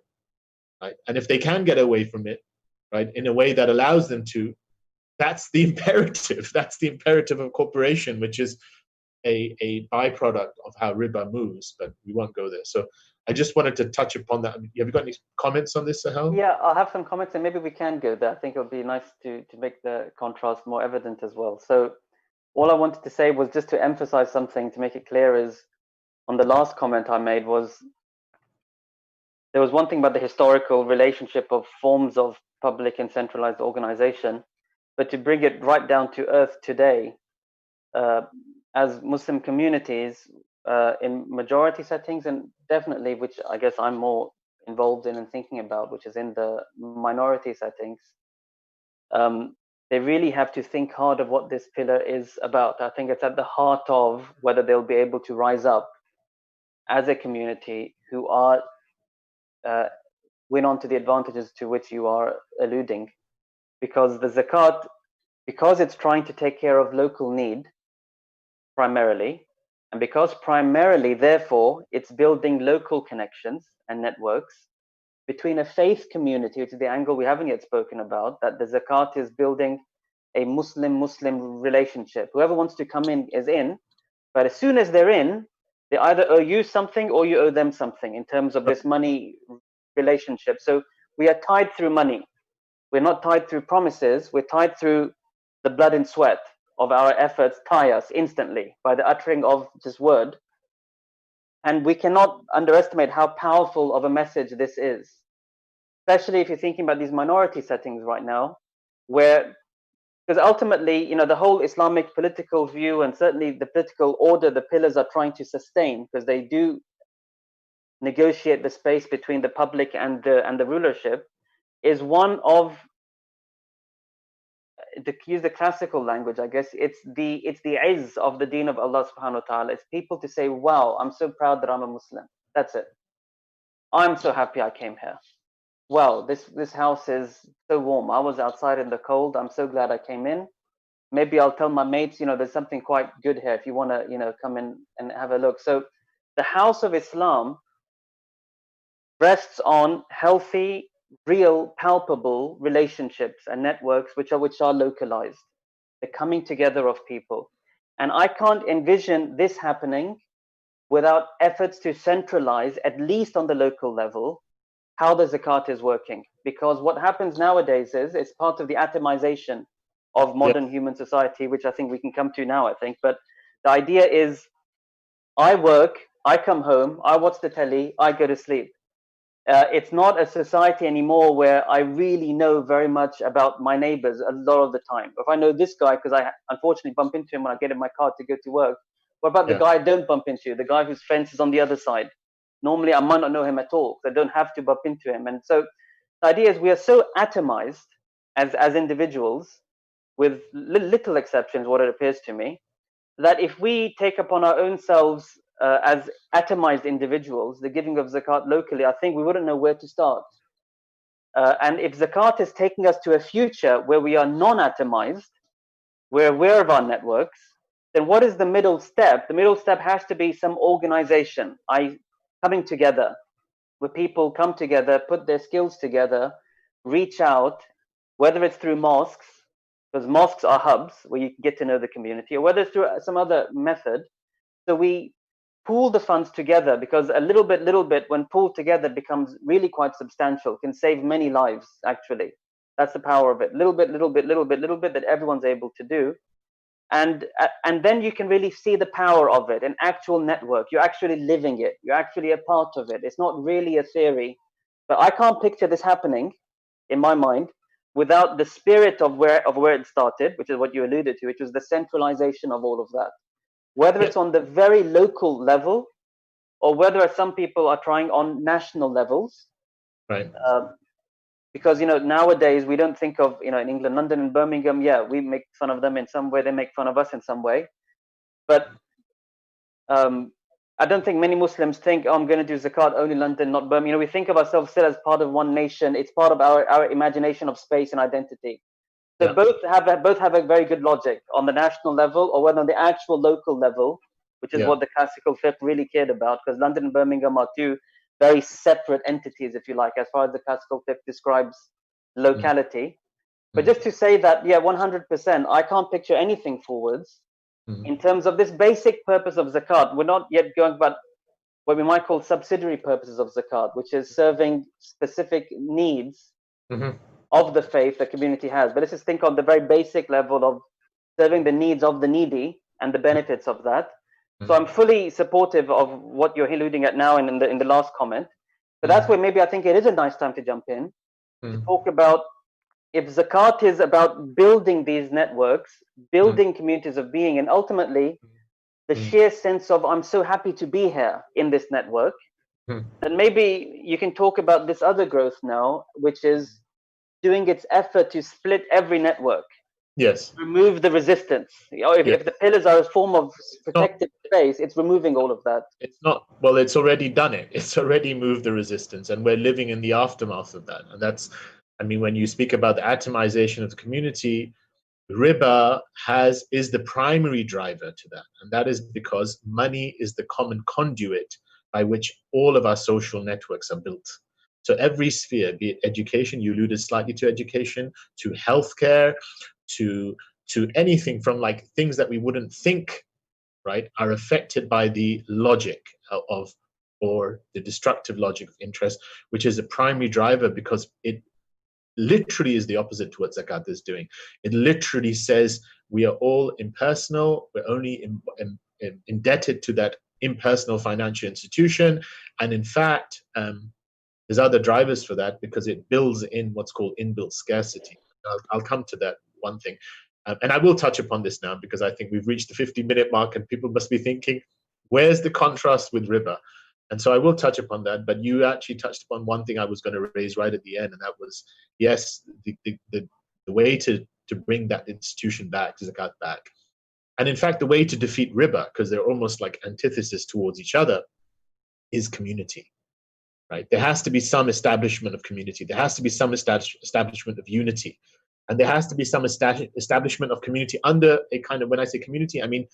right? And if they can get away from it, right, in a way that allows them to, that's the imperative. That's the imperative of cooperation, which is a byproduct of how riba moves, but we won't go there. So I just wanted to touch upon that. Have you got any comments on this, Sohail? Yeah, I'll have some comments, and maybe we can go there. I think it would be nice to make the contrast more evident as well. So all I wanted to say was just to emphasize something to make it clear is, on the last comment I made, was there was one thing about the historical relationship of forms of public and centralized organization, but to bring it right down to earth today, as Muslim communities, in majority settings, and definitely, which I guess I'm more involved in and thinking about, which is in the minority settings, they really have to think hard of what this pillar is about. I think it's at the heart of whether they'll be able to rise up as a community who are win on to the advantages to which you are alluding, because the zakat, because it's trying to take care of local need primarily, and because primarily, therefore, it's building local connections and networks between a faith community, which is the angle we haven't yet spoken about, that the zakat is building a Muslim-Muslim relationship. Whoever wants to come in is in, but as soon as they're in, they either owe you something or you owe them something in terms of this money relationship. So we are tied through money. We're not tied through promises. We're tied through the blood and sweat of our efforts tie us instantly by the uttering of this word. And we cannot underestimate how powerful of a message this is, especially if you're thinking about these minority settings right now, where, because ultimately, you know, the whole Islamic political view and certainly the political order, the pillars are trying to sustain, because they do negotiate the space between the public and the rulership, is one of, to use the classical language, I guess, it's the izz of the deen of Allah subhanahu wa ta'ala. It's people to say, wow, I'm so proud that I'm a Muslim. That's it. I'm so happy I came here. Wow, this house is so warm. I was outside in the cold. I'm so glad I came in. Maybe I'll tell my mates, you know, there's something quite good here if you want to, you know, come in and have a look. So the house of Islam rests on healthy, real, palpable relationships and networks which are localized, the coming together of people. And I can't envision this happening without efforts to centralize, at least on the local level, how the zakat is working. Because what happens nowadays is it's part of the atomization of modern human society, which I think we can come to now, I think. But the idea is, I work, I come home, I watch the telly, I go to sleep. It's not a society anymore where I really know very much about my neighbors a lot of the time. If I know this guy, because I unfortunately bump into him when I get in my car to go to work, what about the guy I don't bump into, the guy whose fence is on the other side? Normally, I might not know him at all, because I don't have to bump into him. And so the idea is we are so atomized as individuals, with little exceptions, what it appears to me, that if we take upon our own selves as atomized individuals, the giving of zakat locally, I think we wouldn't know where to start. And if zakat is taking us to a future where we are non-atomized, we're aware of our networks, then what is the middle step? The middle step has to be some organization, coming together, where people come together, put their skills together, reach out, whether it's through mosques, because mosques are hubs where you can get to know the community, or whether it's through some other method. So we pool the funds together, because a little bit, when pooled together, becomes really quite substantial, can save many lives, actually. That's the power of it. Little bit that everyone's able to do. And then you can really see the power of it, an actual network. You're actually living it. You're actually a part of it. It's not really a theory. But I can't picture this happening, in my mind, without the spirit of where it started, which is what you alluded to, which was the centralization of all of that. Whether it's on the very local level, or whether some people are trying on national levels. Right. Because, you know, nowadays we don't think of, you know, in England, London and Birmingham, we make fun of them in some way, they make fun of us in some way. But I don't think many Muslims think, oh, I'm going to do zakat only London, not Birmingham. You know, we think of ourselves still as part of one nation. It's part of our imagination of space and identity. So both have a very good logic on the national level, or whether on the actual local level, which is what the classical fiqh really cared about, because London and Birmingham are two very separate entities, if you like, as far as the classical fiqh describes locality. But just to say that, yeah, 100%, I can't picture anything forwards in terms of this basic purpose of zakat. We're not yet going about what we might call subsidiary purposes of zakat, which is serving specific needs of the faith the community has. But let's just think on the very basic level of serving the needs of the needy and the benefits of that. So I'm fully supportive of what you're alluding at now and in the last comment. But that's where maybe I think it is a nice time to jump in to talk about, if zakat is about building these networks, building communities of being, and ultimately the sheer sense of I'm so happy to be here in this network, then maybe you can talk about this other growth now, which is doing its effort to split every network. Yes. Remove the resistance. If the pillars are a form of protected space, it's removing all of that. It's not, well, it's already done it. It's already moved the resistance, and we're living in the aftermath of that. And that's, I mean, when you speak about the atomization of the community, Riba is the primary driver to that. And that is because money is the common conduit by which all of our social networks are built. So every sphere, be it education, you alluded slightly to education, to healthcare, to anything from like things that we wouldn't think, right, are affected by the logic of, or the destructive logic of interest, which is a primary driver, because it literally is the opposite to what zakat is doing. It literally says we are all impersonal, we're only indebted to that impersonal financial institution. And in fact, there's other drivers for that, because it builds in what's called inbuilt scarcity. I'll come to that one thing. And I will touch upon this now, because I think we've reached the 50-minute mark and people must be thinking, where's the contrast with riba? And so I will touch upon that, but you actually touched upon one thing I was going to raise right at the end, and that was, yes, the way to bring that institution back, zakat back. And in fact, the way to defeat riba, because they're almost like antithesis towards each other, is community. Right? There has to be some establishment of community. There has to be some establishment of unity. And there has to be some establishment of community under a kind of, when I say community, I mean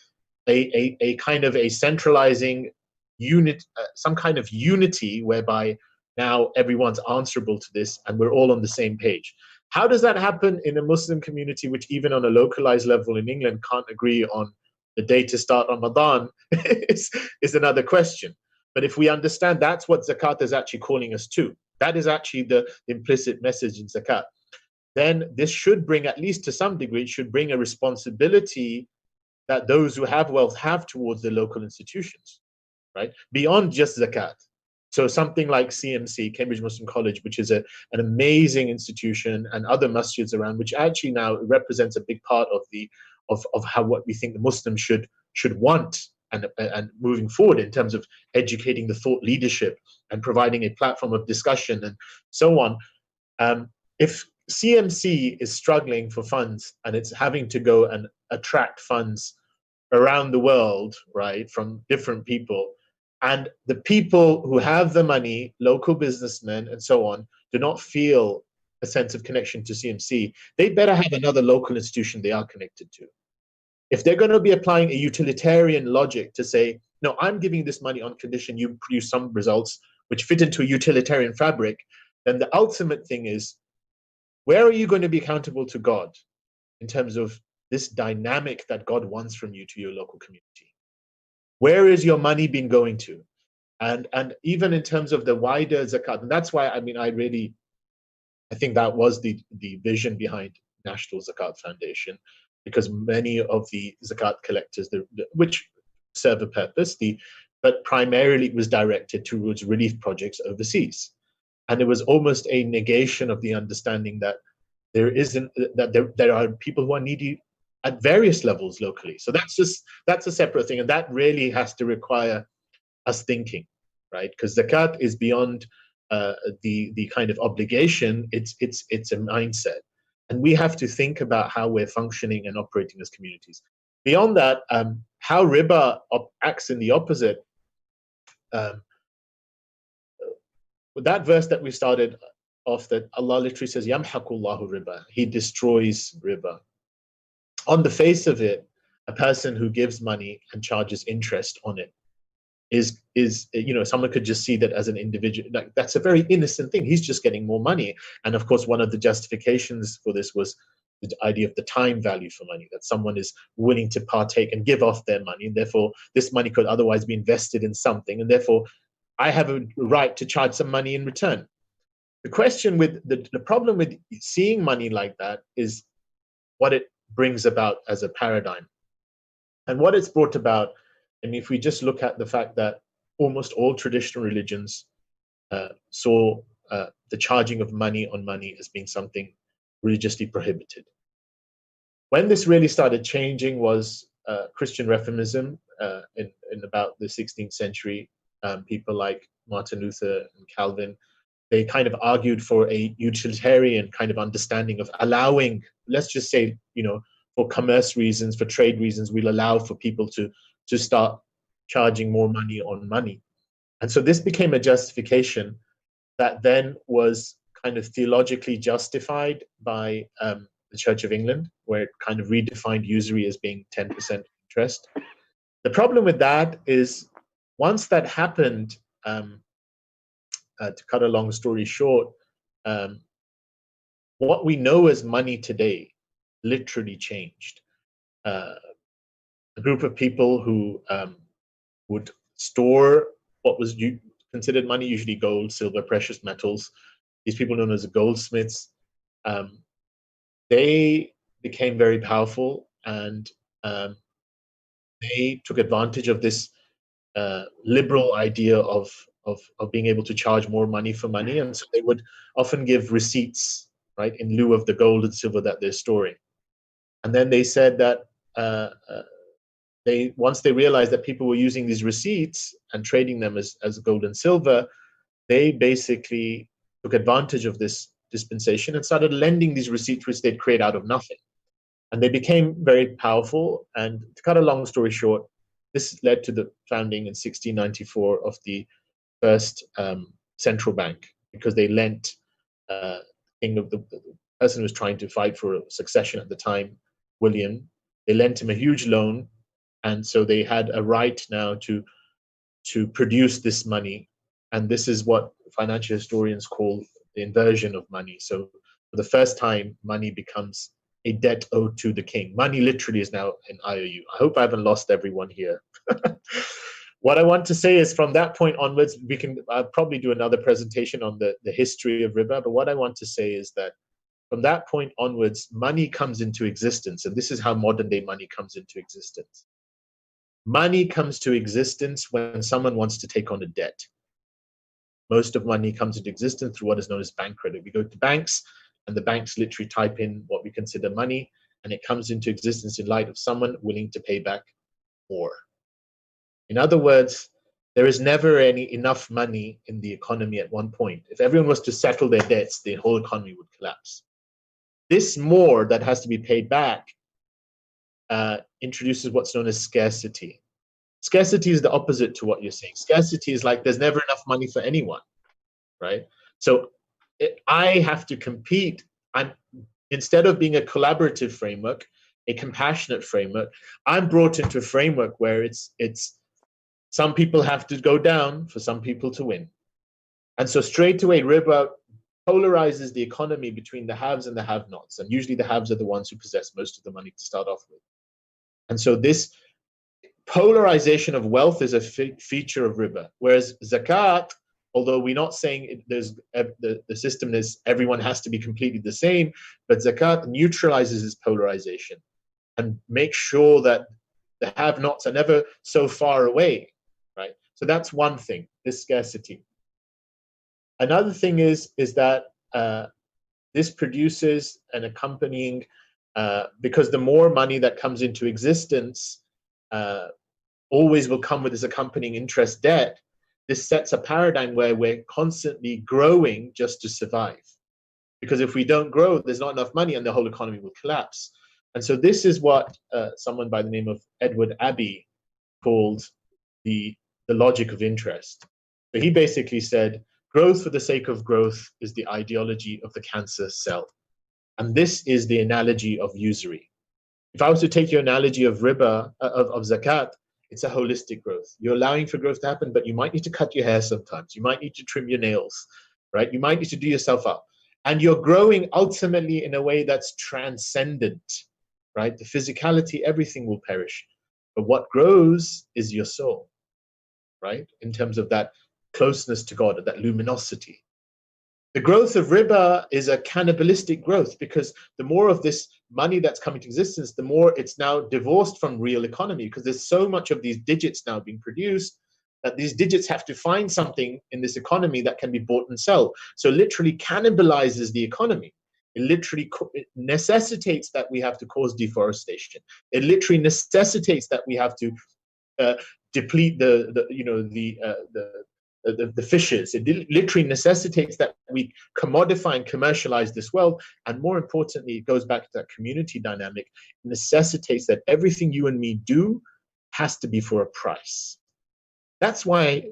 a kind of a centralizing unit, some kind of unity whereby now everyone's answerable to this and we're all on the same page. How does that happen in a Muslim community, which even on a localized level in England can't agree on the day to start Ramadan is another question. But if we understand that's what zakat is actually calling us to, that is actually the implicit message in zakat, then this should bring, at least to some degree, it should bring a responsibility that those who have wealth have towards the local institutions, right? Beyond just zakat. So something like CMC, Cambridge Muslim College, which is an amazing institution, and other masjids around, which actually now represents a big part of how what we think the Muslims should want and moving forward in terms of educating the thought leadership and providing a platform of discussion and so on. If CMC is struggling for funds and it's having to go and attract funds around the world, right, from different people, and the people who have the money, local businessmen and so on, do not feel a sense of connection to CMC, they better have another local institution they are connected to. If they're going to be applying a utilitarian logic to say, no, I'm giving this money on condition you produce some results which fit into a utilitarian fabric, then the ultimate thing is, where are you going to be accountable to God in terms of this dynamic that God wants from you to your local community? Where is your money been going to? And even in terms of the wider zakat, and that's why, I mean, I think that was the vision behind National Zakat Foundation, because many of the zakat collectors, which serve a purpose, but primarily it was directed towards relief projects overseas. And it was almost a negation of the understanding that there are people who are needy at various levels locally. So that's a separate thing, and that really has to require us thinking, right? Because zakat is beyond the kind of obligation. It's a mindset. And we have to think about how we're functioning and operating as communities. Beyond that, how riba acts in the opposite. That verse that we started off, that Allah literally says, Yamhaqullahu riba, He destroys riba. On the face of it, a person who gives money and charges interest on it, someone could just see that as an individual, like that's a very innocent thing. He's just getting more money. And of course, one of the justifications for this was the idea of the time value for money, that someone is willing to partake and give off their money, and therefore this money could otherwise be invested in something, and therefore I have a right to charge some money in return. The question with the problem with seeing money like that is what it brings about as a paradigm. And what it's brought about, and if we just look at the fact that almost all traditional religions saw the charging of money on money as being something religiously prohibited. When this really started changing was Christian Reformism in about the 16th century. People like Martin Luther and Calvin, they kind of argued for a utilitarian kind of understanding of allowing, let's just say, for commerce reasons, for trade reasons, we'll allow for people to start charging more money on money. And so this became a justification that then was kind of theologically justified by the Church of England, where it kind of redefined usury as being 10% interest. The problem with that is once that happened, to cut a long story short, what we know as money today literally changed. A group of people who would store what was considered money, usually gold, silver, precious metals. These people known as goldsmiths, they became very powerful, and they took advantage of this liberal idea of being able to charge more money for money, and so they would often give receipts, right, in lieu of the gold and silver that they're storing. And then they said that once they realized that people were using these receipts and trading them as gold and silver, they basically took advantage of this dispensation and started lending these receipts which they'd create out of nothing. And they became very powerful. And to cut a long story short, this led to the founding in 1694 of the first central bank, because they lent the person who was trying to fight for succession at the time, William, they lent him a huge loan, and so they had a right now to produce this money. And this is what financial historians call the inversion of money. So for the first time, money becomes a debt owed to the king. Money literally is now an IOU. I hope I haven't lost everyone here. What I want to say is from that point onwards, I'll probably do another presentation on the history of riba, but what I want to say is that from that point onwards, money comes into existence, and this is how modern day money comes into existence. Money comes to existence when someone wants to take on a debt. Most of money comes into existence through what is known as bank credit. We go to banks, and the banks literally type in what we consider money, and it comes into existence in light of someone willing to pay back more. In other words, there is never enough money in the economy at one point. If everyone was to settle their debts, the whole economy would collapse. This more that has to be paid back introduces what's known as scarcity. Scarcity is the opposite to what you're saying. Scarcity is like there's never enough money for anyone, right? So I have to compete. Instead of being a collaborative framework, a compassionate framework, I'm brought into a framework where it's some people have to go down for some people to win. And so straight away, riba polarizes the economy between the haves and the have-nots. And usually the haves are the ones who possess most of the money to start off with. And so this polarization of wealth is a feature of riba. Whereas zakat, although we're not saying the system is everyone has to be completely the same, but zakat neutralizes this polarization and makes sure that the have-nots are never so far away, right? So that's one thing, this scarcity. Another thing is that this produces an accompanying, because the more money that comes into existence always will come with this accompanying interest debt. This sets a paradigm where we're constantly growing just to survive. Because if we don't grow, there's not enough money and the whole economy will collapse. And so this is what someone by the name of Edward Abbey called the logic of interest. So he basically said, growth for the sake of growth is the ideology of the cancer cell. And this is the analogy of usury. If I was to take your analogy of riba, of zakat, It's a holistic growth. You're allowing for growth to happen, but you might need to cut your hair sometimes. You might need to trim your nails, right? You might need to do yourself up. And you're growing ultimately in a way that's transcendent, right? The physicality, everything will perish. But what grows is your soul, right? In terms of that closeness to God, that luminosity. The growth of riba is a cannibalistic growth, because the more of this money that's coming to existence, the more it's now divorced from real economy, because there's so much of these digits now being produced that these digits have to find something in this economy that can be bought and sell. So it literally cannibalizes the economy. It literally necessitates that we have to cause deforestation. It literally necessitates that we have to deplete the fishes. It literally necessitates that we commodify and commercialize this wealth. And more importantly, it goes back to that community dynamic. It necessitates that everything you and me do has to be for a price. That's why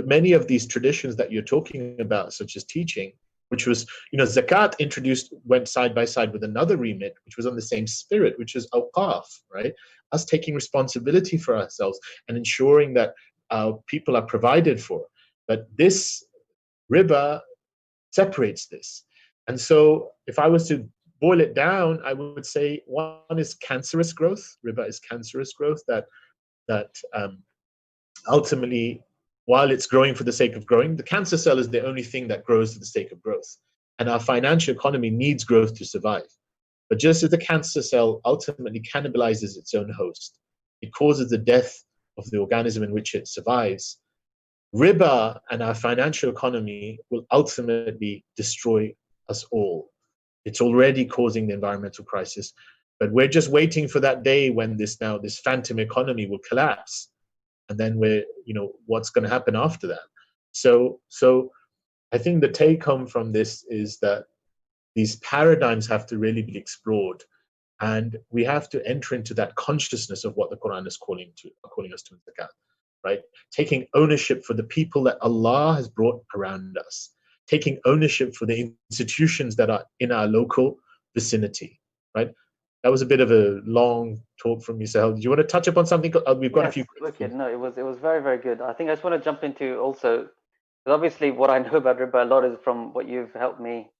many of these traditions that you're talking about, such as teaching, which was, zakat went side by side with another remit, which was on the same spirit, which is awqaf, right? Us taking responsibility for ourselves and ensuring that our people are provided for. But this riba separates this. And so if I was to boil it down, I would say one is cancerous growth. Riba is cancerous growth that ultimately, while it's growing for the sake of growing, the cancer cell is the only thing that grows for the sake of growth. And our financial economy needs growth to survive. But just as the cancer cell ultimately cannibalizes its own host, it causes the death of the organism in which it survives, riba and our financial economy will ultimately destroy us all. It's already causing the environmental crisis, but we're just waiting for that day when this phantom economy will collapse. And then what's going to happen after that? So I think the take home from this is that these paradigms have to really be explored, and we have to enter into that consciousness of what the Quran is calling us to in zakat, right? Taking ownership for the people that Allah has brought around us, taking ownership for the institutions that are in our local vicinity, right? That was a bit of a long talk from you, Sohail. Do you want to touch upon something? We've got a few. Wicked. No, it was very, very good. I think I just want to jump into also, because obviously what I know about riba a lot is from what you've helped me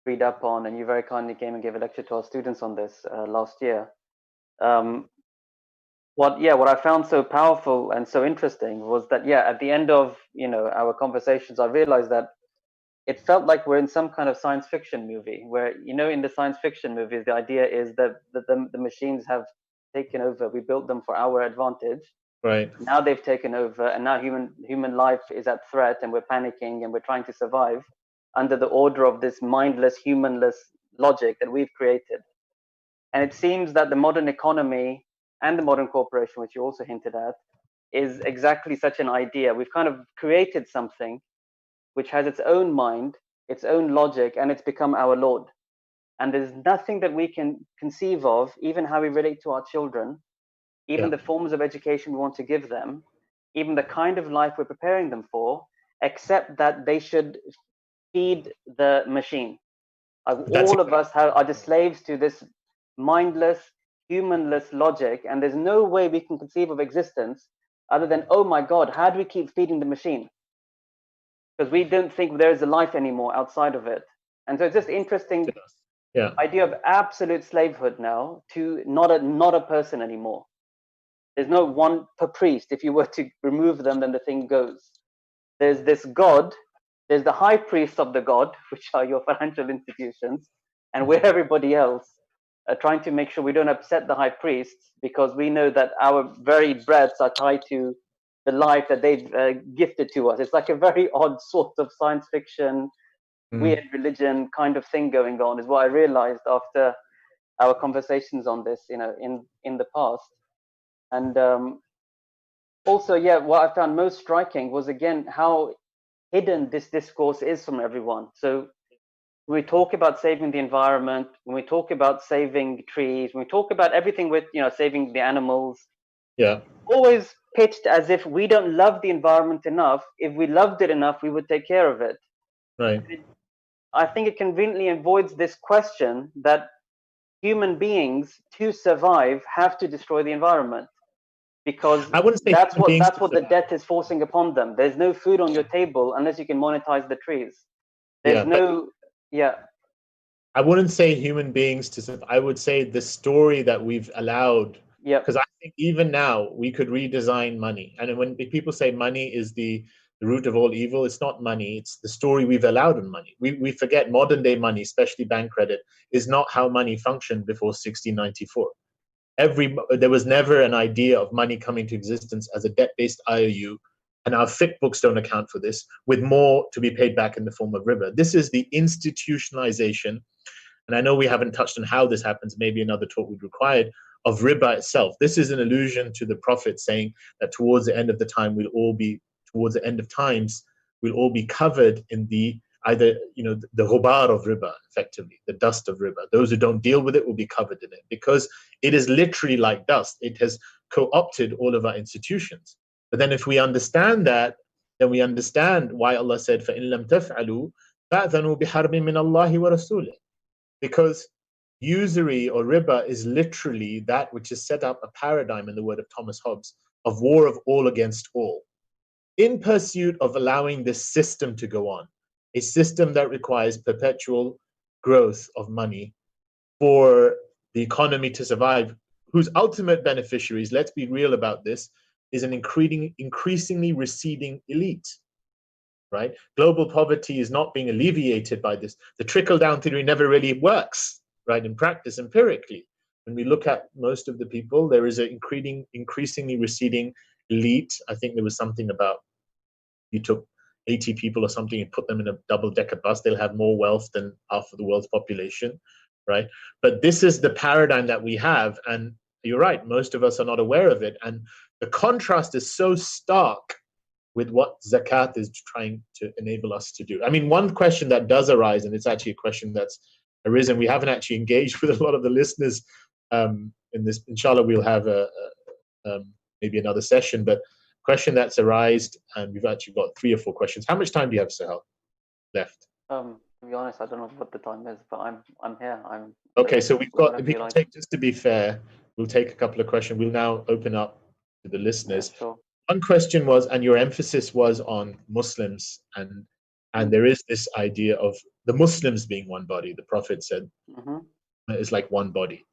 read up on, and you very kindly came and gave a lecture to our students on this last year. What I found so powerful and so interesting was that at the end of our conversations, I realized that it felt like we're in some kind of science fiction movie where, in the science fiction movies, the idea is that the machines have taken over. We built them for our advantage. Right. Now they've taken over, and now human life is at threat, and we're panicking, and we're trying to survive under the order of this mindless, humanless logic that we've created. And it seems that the modern economy and the modern corporation, which you also hinted at, is exactly such an idea. We've kind of created something which has its own mind, its own logic, and it's become our Lord. And there's nothing that we can conceive of, even how we relate to our children, even the forms of education we want to give them, even the kind of life we're preparing them for, except that they should feed the machine. All of us are just slaves to this mindless, humanless logic, and there's no way we can conceive of existence other than, oh my God, how do we keep feeding the machine? Because we don't think there is a life anymore outside of it. And so it's just interesting idea of absolute slavehood now to not a person anymore. There's no one per priest. If you were to remove them, then the thing goes. There's this God, there's the high priest of the God, which are your financial institutions, and we're everybody else trying to make sure we don't upset the high priests, because we know that our very breaths are tied to the life that they've gifted to us. It's like a very odd sort of science fiction, weird religion kind of thing going on, is what I realized after our conversations on this, in the past. And also, what I found most striking was, again, how hidden this discourse is from everyone. So when we talk about saving the environment, when we talk about saving trees, when we talk about everything with, saving the animals, always pitched as if we don't love the environment enough. If we loved it enough, we would take care of it. Right. I think it conveniently avoids this question that human beings, to survive, have to destroy the environment. because I wouldn't say that's what the survive. debt is forcing upon them. There's no food on your table unless you can monetize the trees. There's I wouldn't say human beings to survive. I would say the story that we've allowed. Because I think even now we could redesign money. And when people say money is the root of all evil, it's not money. It's the story we've allowed on money. We forget modern day money, especially bank credit, is not how money functioned before 1694. There was never an idea of money coming to existence as a debt-based IOU, and our fiqh books don't account for this, with more to be paid back in the form of riba. This is the institutionalization, and I know we haven't touched on how this happens, maybe another talk would require, of riba itself. This is an allusion to the Prophet saying that towards the end of the time, towards the end of times, we'll all be covered in the either, the ghubar of riba, effectively, the dust of riba. Those who don't deal with it will be covered in it, because it is literally like dust. It has co-opted all of our institutions. But then if we understand that, then we understand why Allah said, فَإِن لَمْ تَفْعَلُوا فَأْذَنُوا بِحَرْبٍ مِّنَ اللَّهِ وَرَسُولِهِ. Because usury or riba is literally that which has set up a paradigm, in the word of Thomas Hobbes, of war of all against all, in pursuit of allowing this system to go on. A system that requires perpetual growth of money for the economy to survive, whose ultimate beneficiaries, let's be real about this, is an increasingly receding elite, right? Global poverty is not being alleviated by this. The trickle-down theory never really works, right, in practice, empirically. When we look at most of the people, there is an increasingly receding elite. I think there was something about, you took 80 people or something and put them in a double-decker bus, they'll have more wealth than half of the world's population, right? But this is the paradigm that we have, and you're right, most of us are not aware of it. And the contrast is so stark with what zakat is trying to enable us to do. I mean, one question that does arise, and it's actually a question that's arisen, we haven't actually engaged with a lot of the listeners in this. Inshallah, we'll have maybe another session, but question that's arisen, and we've actually got 3 or 4 questions. How much time do you have, Sohail, left? To be honest, I don't know what the time is, but I'm here. Okay, so we've got, if we can take, just to be fair, we'll take a couple of questions. We'll now open up to the listeners. Yeah, sure. One question was, and your emphasis was on Muslims, and there is this idea of the Muslims being one body. The Prophet said it's like one body,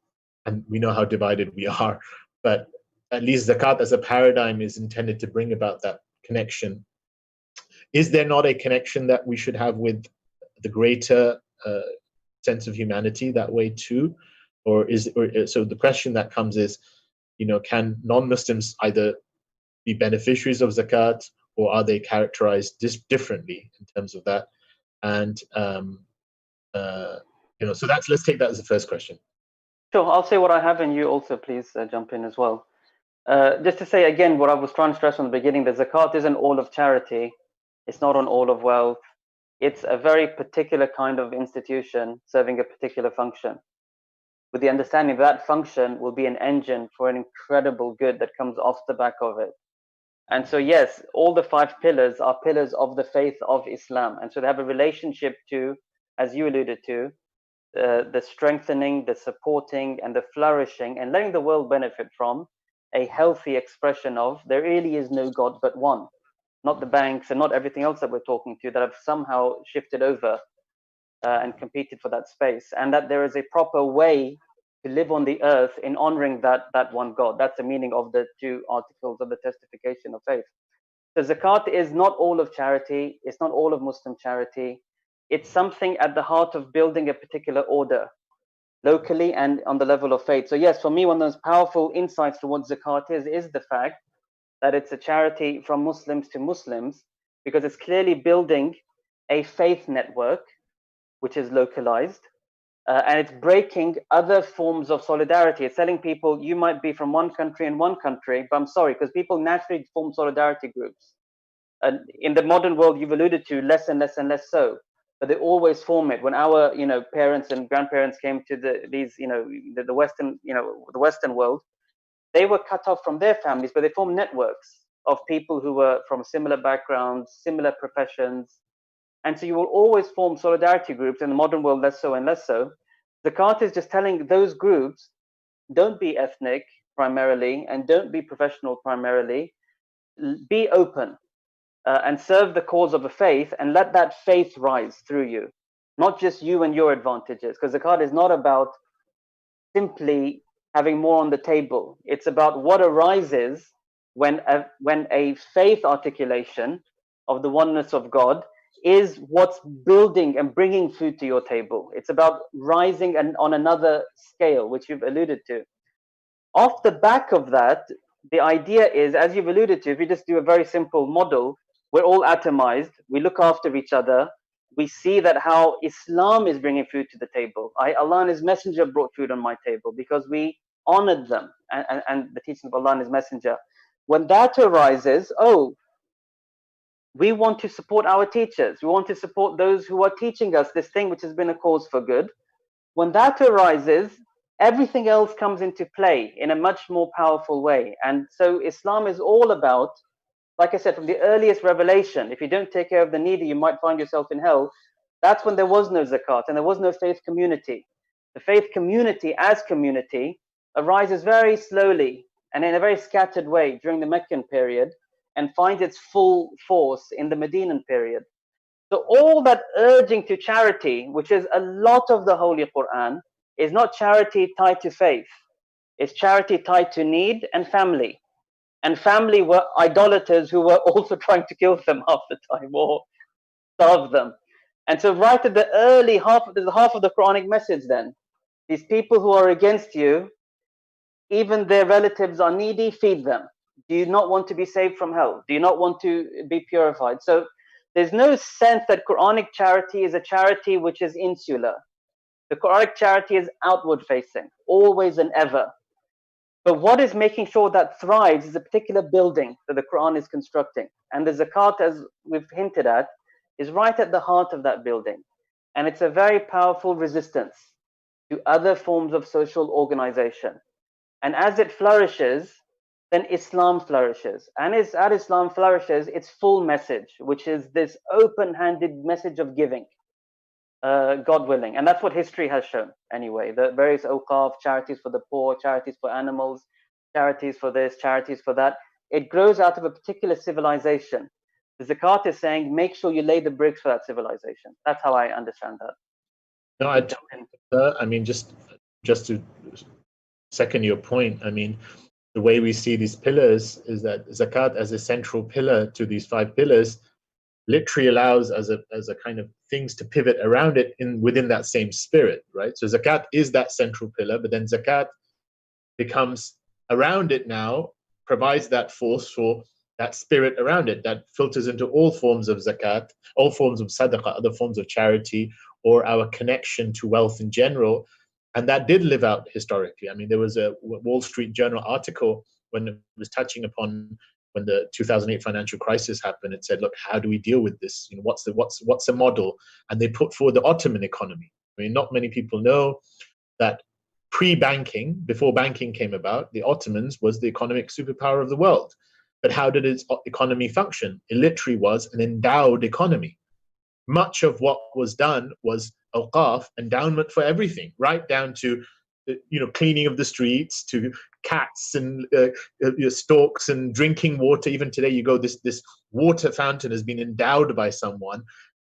and we know how divided we are, but at least zakat as a paradigm is intended to bring about that connection. Is there not a connection that we should have with the greater sense of humanity that way too? So the question that comes is, can non-Muslims either be beneficiaries of zakat, or are they characterized differently in terms of that? And so let's take that as the first question. Sure, I'll say what I have, and you also please jump in as well. Just to say again, what I was trying to stress from the beginning, that zakat isn't all of charity. It's not on all of wealth. It's a very particular kind of institution serving a particular function, with the understanding that function will be an engine for an incredible good that comes off the back of it. And so, yes, all the 5 pillars are pillars of the faith of Islam. And so they have a relationship to, as you alluded to, the strengthening, the supporting, and the flourishing, and letting the world benefit from a healthy expression of there really is no God but one. Not the banks and not everything else that we're talking to that have somehow shifted over and competed for that space. And that there is a proper way to live on the earth in honoring that one God. That's the meaning of the 2 articles of the testification of faith. So zakat is not all of charity. It's not all of Muslim charity. It's something at the heart of building a particular order, locally and on the level of faith. So yes, for me, one of those powerful insights to what zakat is the fact that it's a charity from Muslims to Muslims, because it's clearly building a faith network which is localized, and it's breaking other forms of solidarity. It's telling people you might be from one country and one country, but I'm sorry, because people naturally form solidarity groups. And in the modern world, you've alluded to less and less and less so, but they always form it. When our parents and grandparents came to the Western world, they were cut off from their families, but they formed networks of people who were from similar backgrounds, similar professions. And so you will always form solidarity groups. In the modern world, less so and less so. Zakat is just telling those groups, don't be ethnic, primarily, and don't be professional primarily. Be open and serve the cause of a faith, and let that faith rise through you, not just you and your advantages, because zakat is not about simply having more on the table. It's about what arises when a faith articulation of the oneness of God is what's building and bringing food to your table. It's about rising and on another scale, which you've alluded to. Off the back of that, the idea is, as you've alluded to, if you just do a very simple model, we're all atomized, we look after each other, we see that how Islam is bringing food to the table. Allah and His Messenger brought food on my table because we honored them and the teaching of Allah and His Messenger. When that arises, oh, we want to support our teachers. We want to support those who are teaching us this thing which has been a cause for good. When that arises, everything else comes into play in a much more powerful way. And so Islam is all about, like I said, from the earliest revelation, if you don't take care of the needy, you might find yourself in hell. That's when there was no zakat and there was no faith community. The faith community as community arises very slowly and in a very scattered way during the Meccan period, and finds its full force in the Medinan period. So all that urging to charity, which is a lot of the Holy Quran, is not charity tied to faith. It's charity tied to need and family. And family were idolaters who were also trying to kill them half the time or starve them. And so right at the early there's half of the Quranic message then. These people who are against you, even their relatives are needy, feed them. Do you not want to be saved from hell? Do you not want to be purified? So there's no sense that Quranic charity is a charity which is insular. The Quranic charity is outward facing, always and ever. But what is making sure that thrives is a particular building that the Quran is constructing. And the zakat, as we've hinted at, is right at the heart of that building. And it's a very powerful resistance to other forms of social organization. And as it flourishes, then Islam flourishes. And as Islam flourishes, its full message, which is this open-handed message of giving, God willing. And that's what history has shown anyway. The various awqaf, charities for the poor, charities for animals, charities for this, charities for that. It grows out of a particular civilization. The zakat is saying, make sure you lay the bricks for that civilization. That's how I understand that. No, I mean, just to second your point, I mean, the way we see these pillars is that zakat as a central pillar to these 5 pillars literally allows as a kind of things to pivot around it within that same spirit, right? So zakat is that central pillar, but then zakat becomes around it now, provides that force for that spirit around it that filters into all forms of zakat, all forms of sadaqah, other forms of charity, or our connection to wealth in general. And that did live out historically. I mean, there was a Wall Street Journal article when it was touching upon when the 2008 financial crisis happened. It said, look, how do we deal with this? You know, what's the model? And they put forward the Ottoman economy. I mean, not many people know that pre-banking, before banking came about, the Ottomans was the economic superpower of the world. But how did its economy function? It literally was an endowed economy. Much of what was done was awqaf, endowment for everything, right down to cleaning of the streets, to cats and storks and drinking water. Even today, you go, this water fountain has been endowed by someone.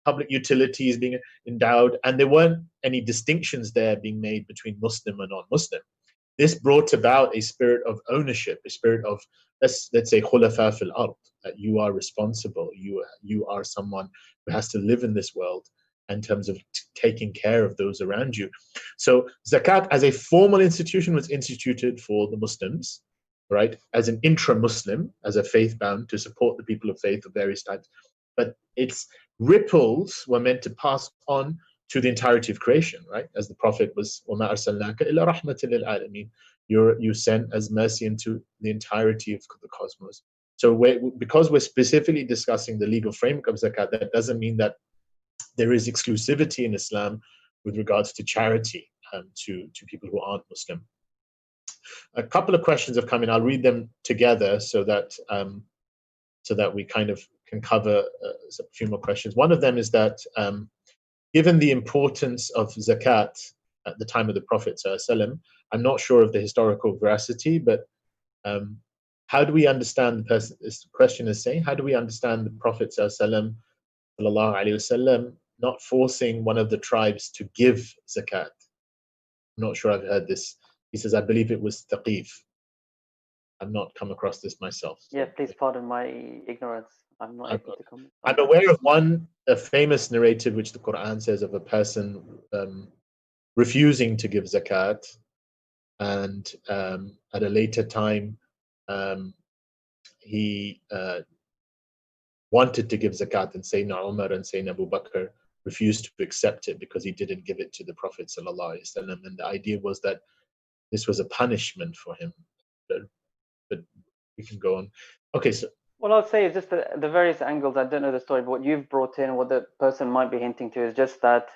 Public utilities being endowed, and there weren't any distinctions there being made between Muslim and non-Muslim. This brought about a spirit of ownership, a spirit of, let's say, khulafa fil ard, that you are responsible, you are someone who has to live in this world in terms of taking care of those around you. So zakat as a formal institution was instituted for the Muslims, right, as an intra-Muslim, as a faith bound to support the people of faith of various types. But its ripples were meant to pass on to the entirety of creation, right? As the Prophet was, وَمَا أَرْسَلْنَاكَ إِلَّا رَحْمَةً لِلْعَالَمِينَ. You sent as mercy into the entirety of the cosmos. So because we're specifically discussing the legal framework of zakat, that doesn't mean that there is exclusivity in Islam with regards to charity to people who aren't Muslim. A couple of questions have come in. I'll read them together so that we kind of can cover a few more questions. One of them is that given the importance of zakat at the time of the Prophet ﷺ, I'm not sure of the historical veracity, but How do we understand the person? This question is saying, how do we understand the Prophet sallallahu alaihi wasallam not forcing one of the tribes to give zakat? I'm not sure I've heard this. He says, I believe it was Thaqif. I've not come across this myself. So. Yeah, please pardon my ignorance. I'm not able to comment. I'm aware of a famous narrative which the Quran says of a person refusing to give zakat, and at a later time he wanted to give zakat, and Sayyidina Umar and Sayyidina Abu Bakr refused to accept it because he didn't give it to the Prophet sallallahu alaihi wasallam, and the idea was that this was a punishment for him. But we can go on. Okay, so what I'll say is just the various angles. I don't know the story, but what you've brought in, what the person might be hinting to, is just that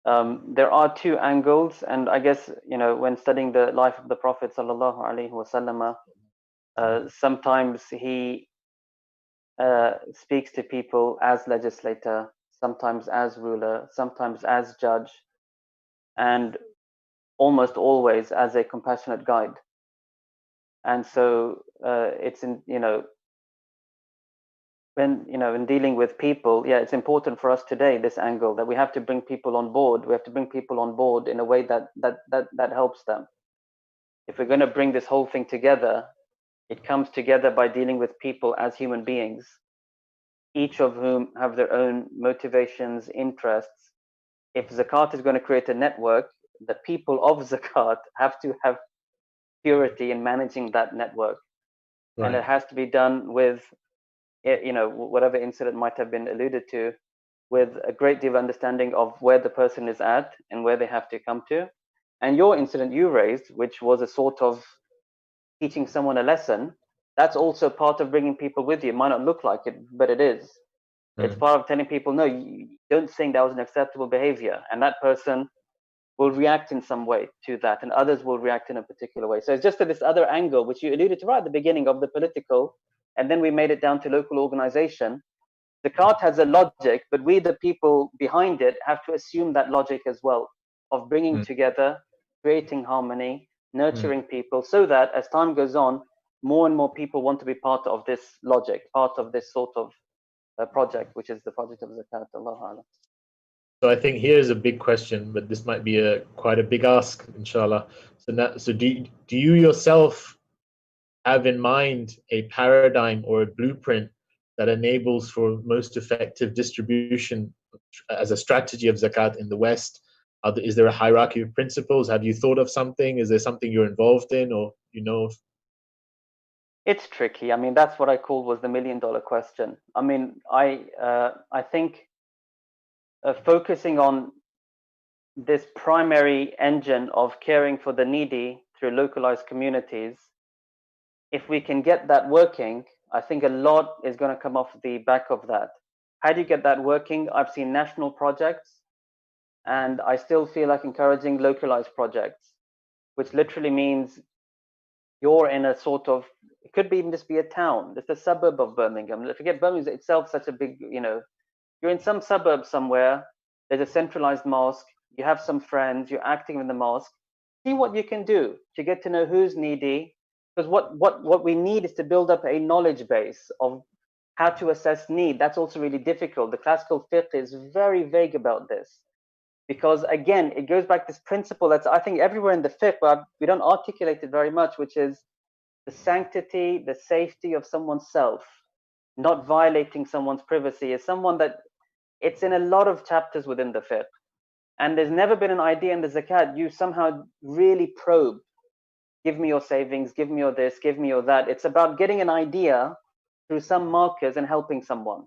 there are two angles, and I guess, you know, when studying the life of the Prophet sallallahu alaihi wasallam, sometimes he speaks to people as legislator, sometimes as ruler, sometimes as judge, and almost always as a compassionate guide. And so it's in, you know, when, you know, in dealing with people, yeah, it's important for us today, this angle, that we have to bring people on board. We have to bring people on board in a way that helps them. If we're going to bring this whole thing together, it comes together by dealing with people as human beings, each of whom have their own motivations, interests. If zakat is going to create a network, the people of zakat have to have purity in managing that network. Right. And it has to be done with, you know, whatever incident might have been alluded to, with a great deal of understanding of where the person is at and where they have to come to. And your incident you raised, which was a sort of teaching someone a lesson, that's also part of bringing people with you. It might not look like it, but it is. It's part of telling people, no, you don't think that was an acceptable behavior. And that person will react in some way to that, and others will react in a particular way. So it's just this other angle, which you alluded to right at the beginning of the political, and then we made it down to local organization. Zakat has a logic, but we, the people behind it, have to assume that logic as well, of bringing together, creating harmony, nurturing people, so that as time goes on, more and more people want to be part of this logic, part of this sort of project, which is the project of zakat. Allahu A'lam. So I think here's a big question, but this might be quite a big ask, inshallah. So do you yourself have in mind a paradigm or a blueprint that enables for most effective distribution as a strategy of zakat in the West? Is there a hierarchy of principles? Have you thought of something? Is there something you're involved in, or you know? It's tricky. I mean, that's what I called was the $1 million question. I mean, I think focusing on this primary engine of caring for the needy through localized communities, if we can get that working, I think a lot is going to come off the back of that. How do you get that working? I've seen national projects, and I still feel like encouraging localized projects, which literally means you're in a sort of, it could be even just be a town, just a suburb of Birmingham. Forget Birmingham itself, such a big, you know, you're in some suburb somewhere, there's a centralized mosque, you have some friends, you're acting in the mosque. See what you can do to get to know who's needy, because what we need is to build up a knowledge base of how to assess need. That's also really difficult. The classical fiqh is very vague about this, because again, it goes back to this principle that's, I think, everywhere in the fiqh, but we don't articulate it very much, which is the sanctity, the safety of someone's self, not violating someone's privacy, is someone that it's in a lot of chapters within the fiqh. And there's never been an idea in the zakat you somehow really probe. Give me your savings, give me your this, give me your that. It's about getting an idea through some markers and helping someone.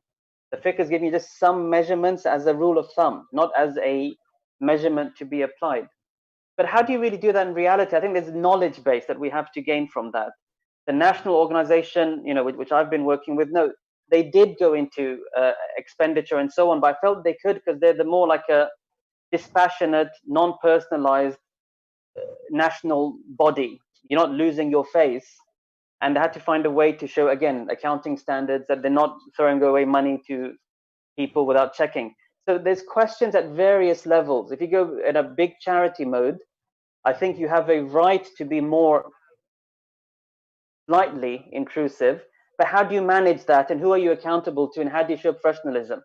The fiqh is giving you just some measurements as a rule of thumb, not as a measurement to be applied. But how do you really do that in reality? I think there's knowledge base that we have to gain from that. The national organization, you know, which I've been working with, no, they did go into expenditure and so on, but I felt they could because they're the more like a dispassionate, non-personalized national body. You're not losing your face. And they had to find a way to show, again, accounting standards, that they're not throwing away money to people without checking. So there's questions at various levels. If you go in a big charity mode, I think you have a right to be more slightly intrusive, but how do you manage that, and who are you accountable to, and how do you show professionalism?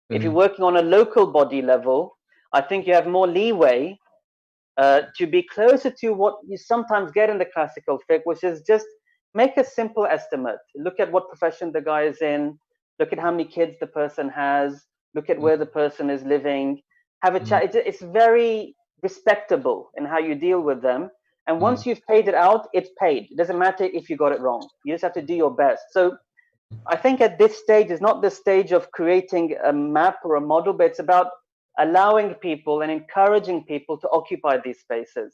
If you're working on a local body level, I think you have more leeway to be closer to what you sometimes get in the classical fiqh, which is just make a simple estimate. Look at what profession the guy is in, look at how many kids the person has, look at where the person is living, have a chat. It's very respectable in how you deal with them. And once you've paid it out, it's paid. It doesn't matter if you got it wrong. You just have to do your best. So I think at this stage is not the stage of creating a map or a model, but it's about allowing people and encouraging people to occupy these spaces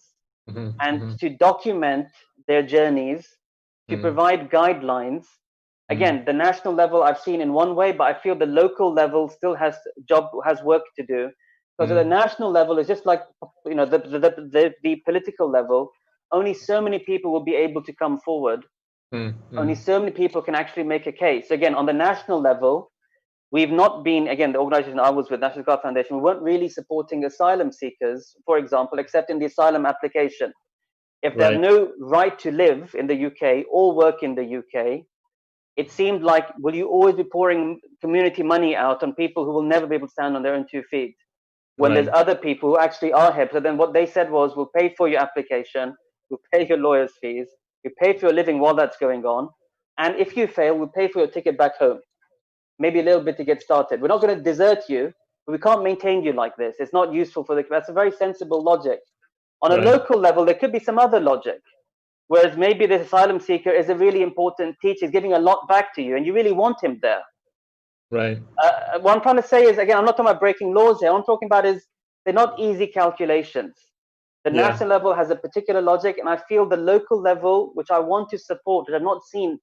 and to document their journeys, to provide guidelines. Again, the national level I've seen in one way, but I feel the local level still has work to do. Because at the national level, it's just like, you know, the political level. Only so many people will be able to come forward. Only so many people can actually make a case. Again, on the national level, we've not been, again, the organization I was with, National Zakat Foundation, we weren't really supporting asylum seekers, for example, except in the asylum application. If they have no right to live in the UK or work in the UK, it seemed like, will you always be pouring community money out on people who will never be able to stand on their own 2 feet? When there's other people who actually are here. So then what they said was, we'll pay for your application, we'll pay your lawyer's fees, we pay for your living while that's going on. And if you fail, we'll pay for your ticket back home. Maybe a little bit to get started. We're not going to desert you, but we can't maintain you like this. It's not useful for that's a very sensible logic. On a local level, there could be some other logic. Whereas maybe this asylum seeker is a really important teacher, he's giving a lot back to you, and you really want him there. What I'm trying to say is, again, I'm not talking about breaking laws here. What I'm talking about is they're not easy calculations. The national level has a particular logic, and I feel the local level, which I want to support, which I've not seen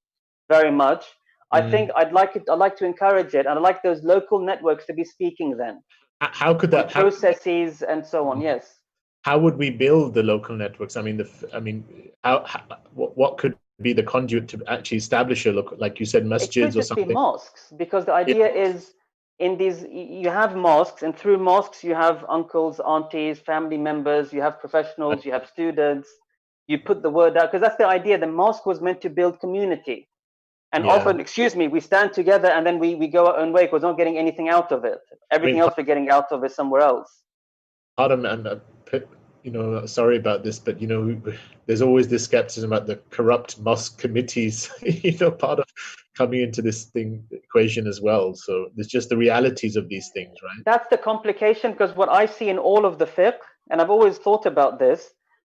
very much, I think I'd like to encourage it, and I'd like those local networks to be speaking then. How could that processes and so on? Yes. How would we build the local networks? I mean, what could be the conduit to actually establish a local, like you said, masjids or something? It could just be mosques, because the idea is, in these, you have mosques, and through mosques you have uncles, aunties, family members, you have professionals, you have students. You put the word out, because that's the idea. The mosque was meant to build community. And often, we stand together and then we go our own way because we're not getting anything out of it. Everything else we're getting out of is somewhere else. Adam, and you know, sorry about this, but you know, there's always this skepticism about the corrupt mosque committees, you know, part of coming into this equation as well. So there's just the realities of these things, right? That's the complication, because what I see in all of the fiqh, and I've always thought about this,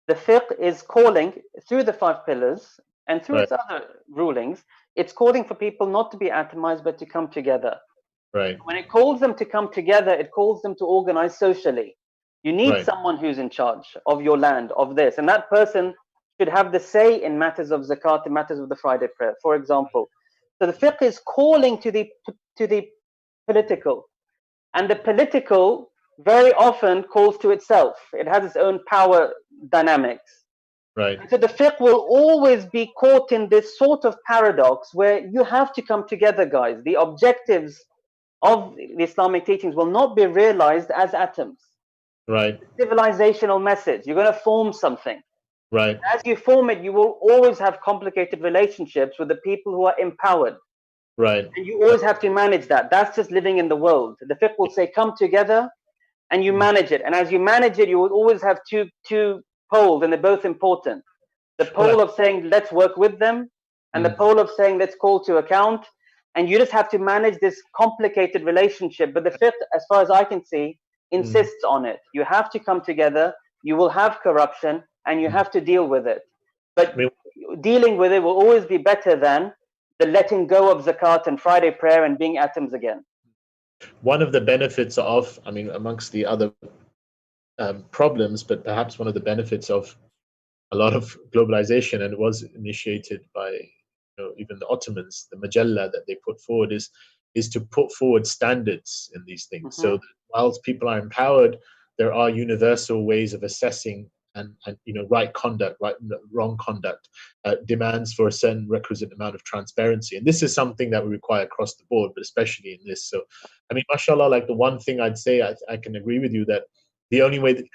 the fiqh is calling through the 5 pillars and through its other rulings, it's calling for people not to be atomized, but to come together. When it calls them to come together, it calls them to organize socially. You need someone who's in charge of your land, of this, and that person should have the say in matters of zakat, in matters of the Friday prayer, for example. So the fiqh is calling to the political, and the political very often calls to itself. It has its own power dynamics. So the fiqh will always be caught in this sort of paradox where you have to come together, guys. The objectives of the Islamic teachings will not be realized as atoms. Civilizational message. You're going to form something. As you form it, you will always have complicated relationships with the people who are empowered. And you always have to manage that. That's just living in the world. The fiqh will say, come together, and you manage it. And as you manage it, you will always have two poles, and they're both important. The pole of saying, let's work with them, and the pole of saying, let's call to account. And you just have to manage this complicated relationship. But the fiqh, as far as I can see, insists on it. You have to come together, you will have corruption, and you have to deal with it. But dealing with it will always be better than the letting go of zakat and Friday prayer and being atoms again. One of the benefits of, I mean, amongst the other problems, but perhaps one of the benefits of a lot of globalization, and it was initiated by even the Ottomans, the Majalla that they put forward is to put forward standards in these things. So that whilst people are empowered, there are universal ways of assessing and right conduct, wrong conduct, demands for a certain requisite amount of transparency. And this is something that we require across the board, but especially in this. So, I mean, mashallah, like the one thing I'd say, I can agree with you that the only way that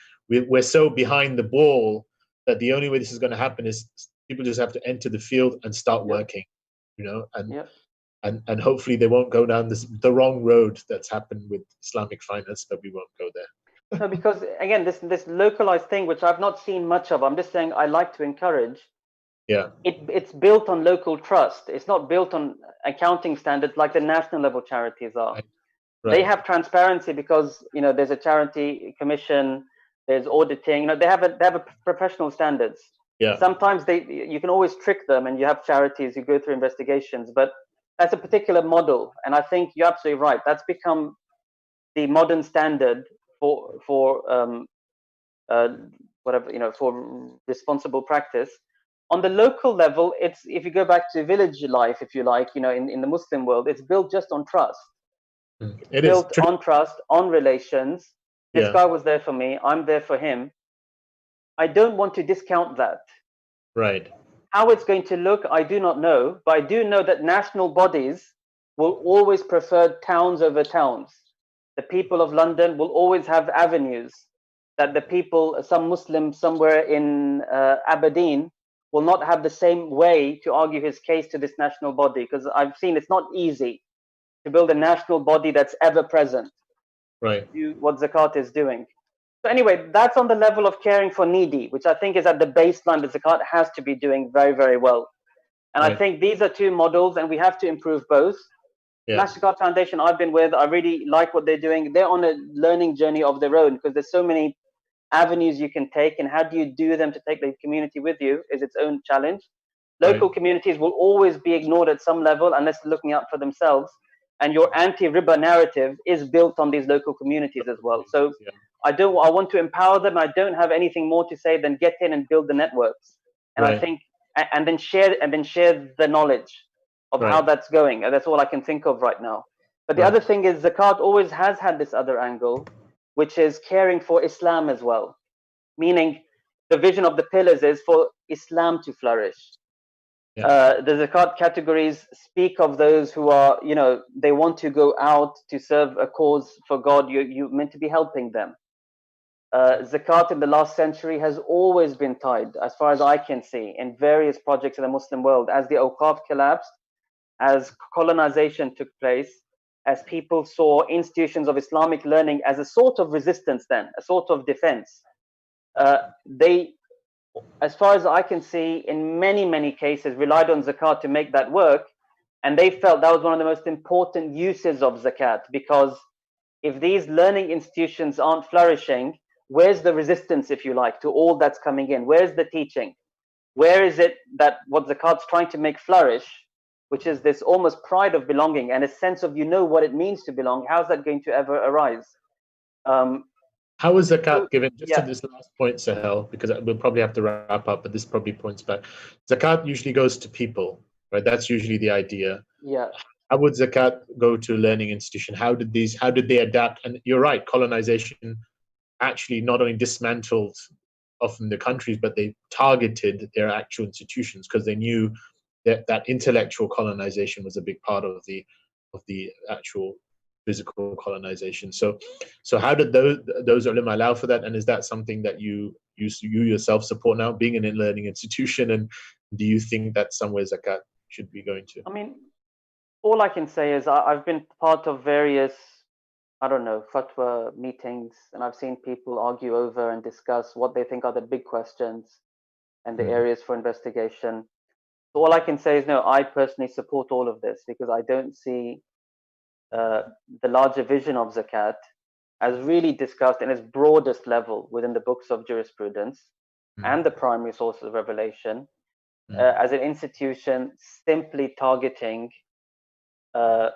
we're so behind the ball that the only way this is going to happen is People just have to enter the field and start Yeah. working, you know, Yeah. and hopefully they won't go down the wrong road that's happened with Islamic finance, but we won't go there. No, because again, this localized thing, which I've not seen much of, I'm just saying I like to encourage. Yeah. It's built on local trust. It's not built on accounting standards like the national level charities are. Right. They have transparency because, you know, there's a charity commission, there's auditing. You know, they have a professional standards. Yeah. Sometimes you can always trick them, and you have charities who go through investigations, but that's a particular model. And I think you're absolutely right. That's become the modern standard for whatever, you know, for responsible practice. On the local level, it's, if you go back to village life, if you like, you know, in the Muslim world, it's built just on trust. It built is on trust, on relations. This Yeah. guy was there for me, I'm there for him. I don't want to discount that. Right. How it's going to look, I do not know, but I do know that national bodies will always prefer towns over towns. The people of London will always have avenues that the people, some Muslim somewhere in Aberdeen, will not have the same way to argue his case to this national body, because I've seen it's not easy to build a national body that's ever present. Right. Do what zakat is doing. So anyway, that's on the level of caring for needy, which I think is at the baseline that zakat has to be doing very, very well. And Right. I think these are two models, and we have to improve both. Yeah. National Zakat Foundation I've been with, I really like what they're doing. They're on a learning journey of their own, because there's so many avenues you can take, and how do you do them to take the community with you is its own challenge. Local communities will always be ignored at some level unless they're looking out for themselves. And your anti-riba narrative is built on these local communities as well. So Yeah. I want to empower them. I don't have anything more to say than get in and build the networks. And I think, and then share the knowledge of how that's going. And that's all I can think of right now. But the other thing is, zakat always has had this other angle, which is caring for Islam as well. Meaning the vision of the pillars is for Islam to flourish. The zakat categories speak of those who are, you know, they want to go out to serve a cause for God. You're meant to be helping them. Zakat in the last century has always been tied, as far as I can see, in various projects in the Muslim world. As the awqaf collapsed, as colonization took place, as people saw institutions of Islamic learning as a sort of resistance, then a sort of defense, they, as far as I can see, in many cases relied on zakat to make that work. And they felt that was one of the most important uses of zakat, because if these learning institutions aren't flourishing, where's the resistance, if you like, to all that's coming in? Where's the teaching? Where is it that what zakat's trying to make flourish, which is this almost pride of belonging and a sense of, you know, what it means to belong? How's that going to ever arise? How is zakat given? Just to this last point, Sohail, because we'll probably have to wrap up, but this probably points back. Zakat usually goes to people, right? That's usually the idea. Yeah. How would zakat go to a learning institution? How did they adapt? And you're right, colonization actually not only dismantled often the countries, but they targeted their actual institutions, because they knew that intellectual colonization was a big part of the actual physical colonization. So how did those ulama allow for that? And is that something that you yourself support now, being in a learning institution? And do you think that somewhere zakat should be going to? I mean, all I can say is I've been part of various, I don't know, fatwa meetings, and I've seen people argue over and discuss what they think are the big questions and the areas for investigation. So all I can say is, no, I personally support all of this, because I don't see the larger vision of zakat as really discussed in its broadest level within the books of jurisprudence and the primary sources of revelation, as an institution simply targeting. The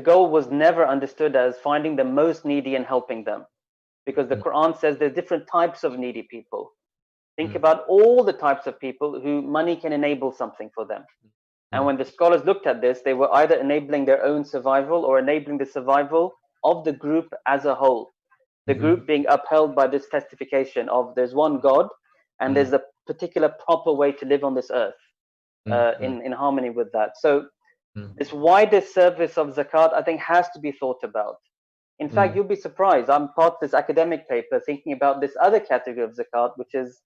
goal was never understood as finding the most needy and helping them, because the Quran says there's different types of needy people. Think about all the types of people who money can enable something for them. And when the scholars looked at this, they were either enabling their own survival or enabling the survival of the group as a whole. The group being upheld by this testification of there's one God and there's a particular proper way to live on this earth, in harmony with that. So this wider service of zakat, I think, has to be thought about. In fact, you'll be surprised. I'm part of this academic paper thinking about this other category of zakat, which is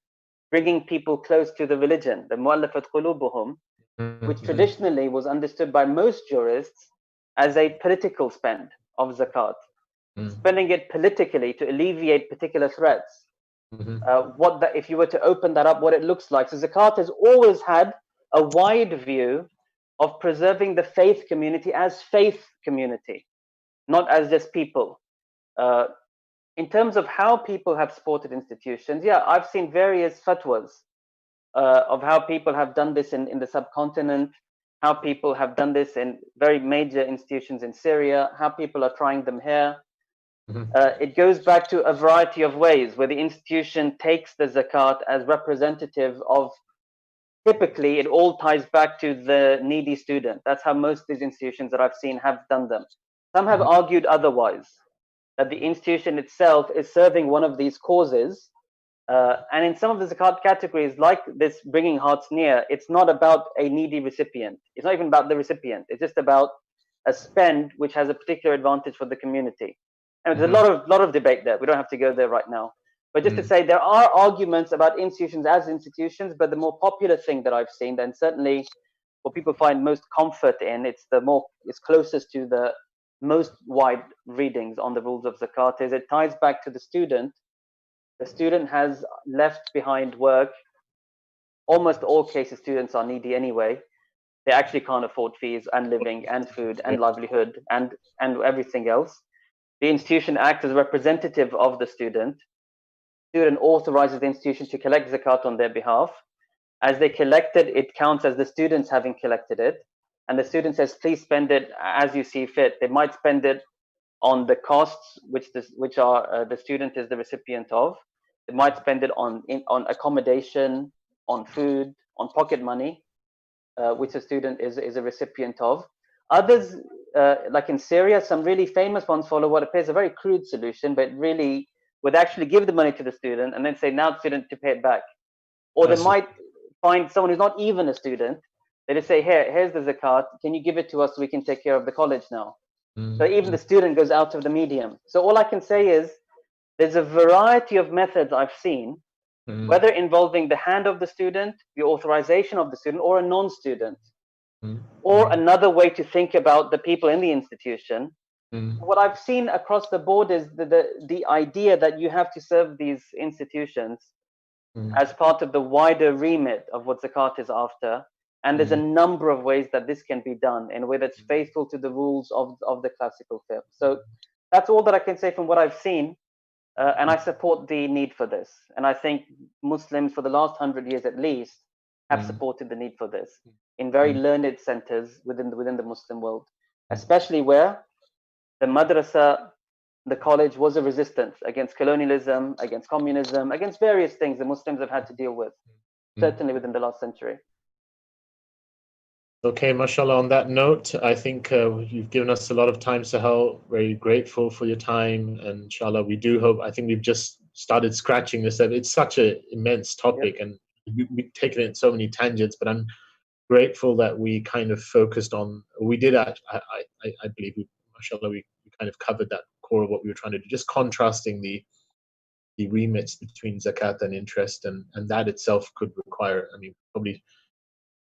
bringing people close to the religion, the mu'allafat qulubuhum, which traditionally was understood by most jurists as a political spend of zakat, spending it politically to alleviate particular threats. If you were to open that up, what it looks like. So zakat has always had a wide view of preserving the faith community as faith community, not as just people. In terms of how people have supported institutions, yeah, I've seen various fatwas of how people have done this in the subcontinent, how people have done this in very major institutions in Syria, how people are trying them here. It goes back to a variety of ways where the institution takes the zakat as representative of, typically it all ties back to the needy student. That's how most of these institutions that I've seen have done them. Some have argued otherwise, that the institution itself is serving one of these causes. And in some of the zakat categories, like this bringing hearts near, it's not about a needy recipient. It's not even about the recipient. It's just about a spend which has a particular advantage for the community. And there's a lot of debate there. We don't have to go there right now. But just to say, there are arguments about institutions as institutions, but the more popular thing that I've seen, and certainly what people find most comfort in, it's closest to the most wide readings on the rules of zakat, is it ties back to the student. The student has left behind work. Almost all cases, students are needy anyway. They actually can't afford fees and living and food and livelihood and everything else. The institution acts as a representative of the student. Student authorizes the institution to collect zakat on their behalf. As they collect it, it counts as the students having collected it. And the student says, please spend it as you see fit. They might spend it on the costs which the student is the recipient of. They might spend it on accommodation, on food, on pocket money, which the student is a recipient of. Others, like in Syria, some really famous ones follow what appears a very crude solution, but really would actually give the money to the student and then say, now the student to pay it back. Or they might find someone who's not even a student. They just say, here's the zakat. Can you give it to us so we can take care of the college now? So even the student goes out of the medium. So all I can say is there's a variety of methods I've seen, whether involving the hand of the student, the authorization of the student, or a non-student, or another way to think about the people in the institution. What I've seen across the board is the idea that you have to serve these institutions as part of the wider remit of what zakat is after. And there's a number of ways that this can be done in a way that's faithful to the rules of the classical fiqh. So that's all that I can say from what I've seen. And I support the need for this. And I think Muslims for the last 100 years at least have supported the need for this in very learned centers within the Muslim world, especially where the madrasa, the college, was a resistance against colonialism, against communism, against various things the Muslims have had to deal with, certainly within the last century. Okay, mashallah, on that note, I think you've given us a lot of time, Sohail. Very grateful for your time. And inshallah, we do hope, I think we've just started scratching this. It's such an immense topic and we've taken it in so many tangents, but I'm grateful that we kind of focused on, we did, I believe, mashallah, we kind of covered that core of what we were trying to do, just contrasting the remits between zakat and interest. And that itself could require, I mean, probably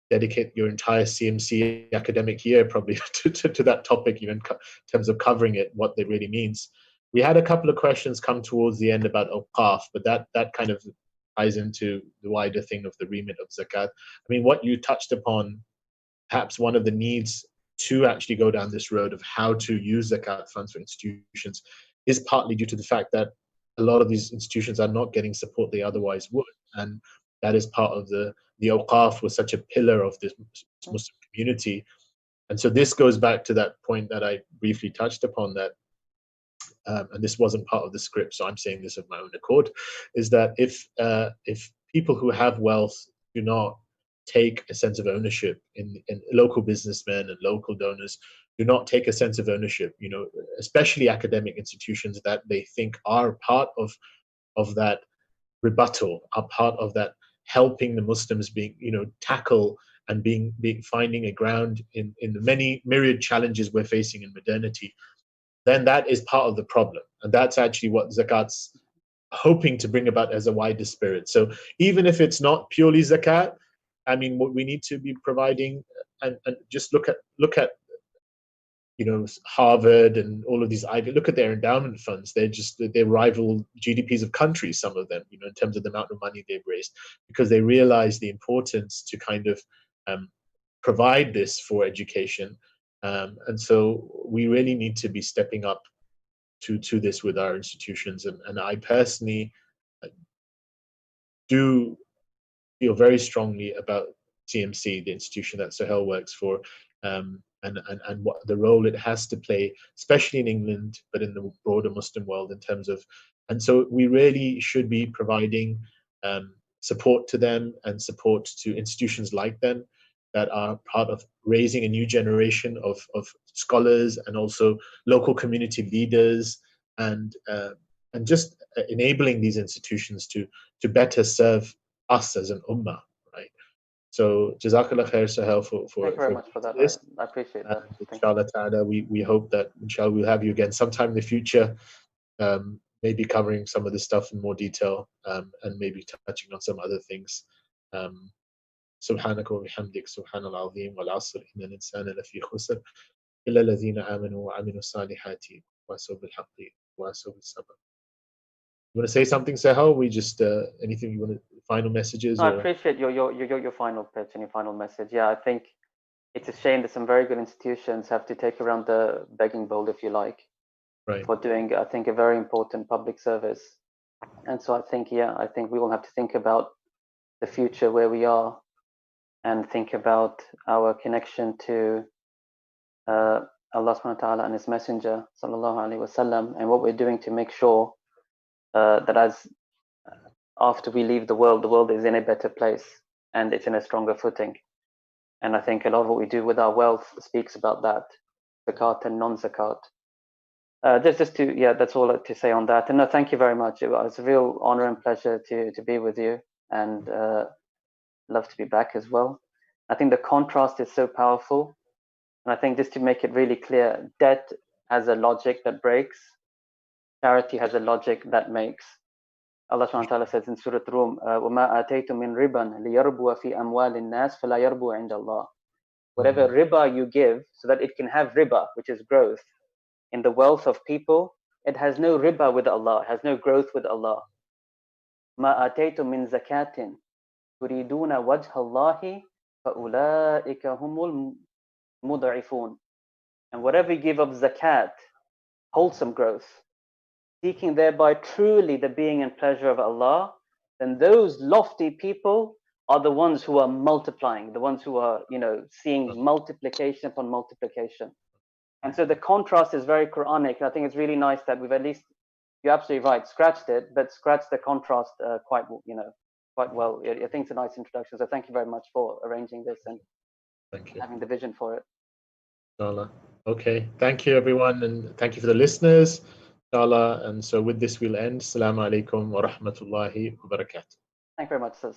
dedicate your entire CMC academic year probably to that topic, even in terms of covering it, what it really means. We had a couple of questions come towards the end about awqaf, but that kind of ties into the wider thing of the remit of zakat. I mean, what you touched upon, perhaps one of the needs to actually go down this road of how to use zakat funds for institutions is partly due to the fact that a lot of these institutions are not getting support they otherwise would. And that is part of the awqaf was such a pillar of this Muslim community. And so this goes back to that point that I briefly touched upon, that and this wasn't part of the script, so I'm saying this of my own accord, is that if people who have wealth do not take a sense of ownership in local businessmen and local donors do not take a sense of ownership, you know, especially academic institutions that they think are part of that rebuttal, are part of that helping the Muslims being, you know, tackle and being finding a ground in the many myriad challenges we're facing in modernity, then that is part of the problem. And that's actually what zakat's hoping to bring about as a wider spirit. So even if it's not purely zakat, I mean, what we need to be providing, and just look at Harvard and all of these Ivy, look at their endowment funds. They rival GDPs of countries, some of them, in terms of the amount of money they've raised, because they realize the importance to kind of provide this for education. And so we really need to be stepping up to this with our institutions. And I personally do feel very strongly about TMC, the institution that Sohail works for, and what the role it has to play, especially in England, but in the broader Muslim world in terms of, and so we really should be providing support to them and support to institutions like them that are part of raising a new generation of scholars and also local community leaders, and just enabling these institutions to better serve us as an ummah, right? So Jazakallah khair, Sohail, Thank you very much for that. I appreciate that. Inshallah ta'ala, we hope that inshallah we'll have you again sometime in the future, maybe covering some of this stuff in more detail, and maybe touching on some other things. سبحانك وبحمدك سبحان العظيم والعصر إن الإنسان لفي خسر إلا الذين آمنوا وعملوا الصالحات وتواصوا بالحق وتواصوا بالصبر. You want to say something, Sohail? We just anything you want to, final messages? I appreciate your final pitch and your final message. Yeah, I think it's a shame that some very good institutions have to take around the begging bowl, if you like, right, for doing, I think, a very important public service. And so I think we will have to think about the future, where we are, and think about our connection to Allah subhanahu wa ta'ala and His Messenger sallallahu alaihi wasallam, and what we're doing to make sure that as after we leave the world is in a better place and it's in a stronger footing. And I think a lot of what we do with our wealth speaks about that, zakat and non-zakat. That's all to say on that. And no, thank you very much. It was a real honor and pleasure to be with you, and love to be back as well. I think the contrast is so powerful. And I think just to make it really clear, debt has a logic that breaks, charity has a logic that makes. Allah subhanahu wa ta'ala says in Surah Rum, وَمَا آتَيْتُم مِّن رِبًا لِيَرْبُوَ فِي أَمْوَالِ النَّاسِ فَلَا يَرْبُو عِنْدَ اللَّهِ. Whatever riba you give, so that it can have riba, which is growth, in the wealth of people, it has no riba with Allah, it has no growth with Allah. مَا آتَيْتُم مِّن زَكَاةٍ تُرِيدُونَ وَجْهَ اللَّهِ فَأُولَٰئِكَ هُمُ الْمُضْعِفُونَ. And whatever you give of zakat, wholesome growth, seeking thereby truly the being and pleasure of Allah, then those lofty people are the ones who are multiplying, the ones who are, seeing multiplication upon multiplication. And so the contrast is very Qur'anic. I think it's really nice that we've at least, you're absolutely right, scratched it, but scratched the contrast quite well. I think it's a nice introduction. So thank you very much for arranging this and having the vision for it. Inshallah. Okay. Thank you, everyone. And thank you for the listeners. Inshallah. And so with this, we'll end. Assalamu alaikum wa rahmatullahi wa barakatuh. Thank you very much, sir.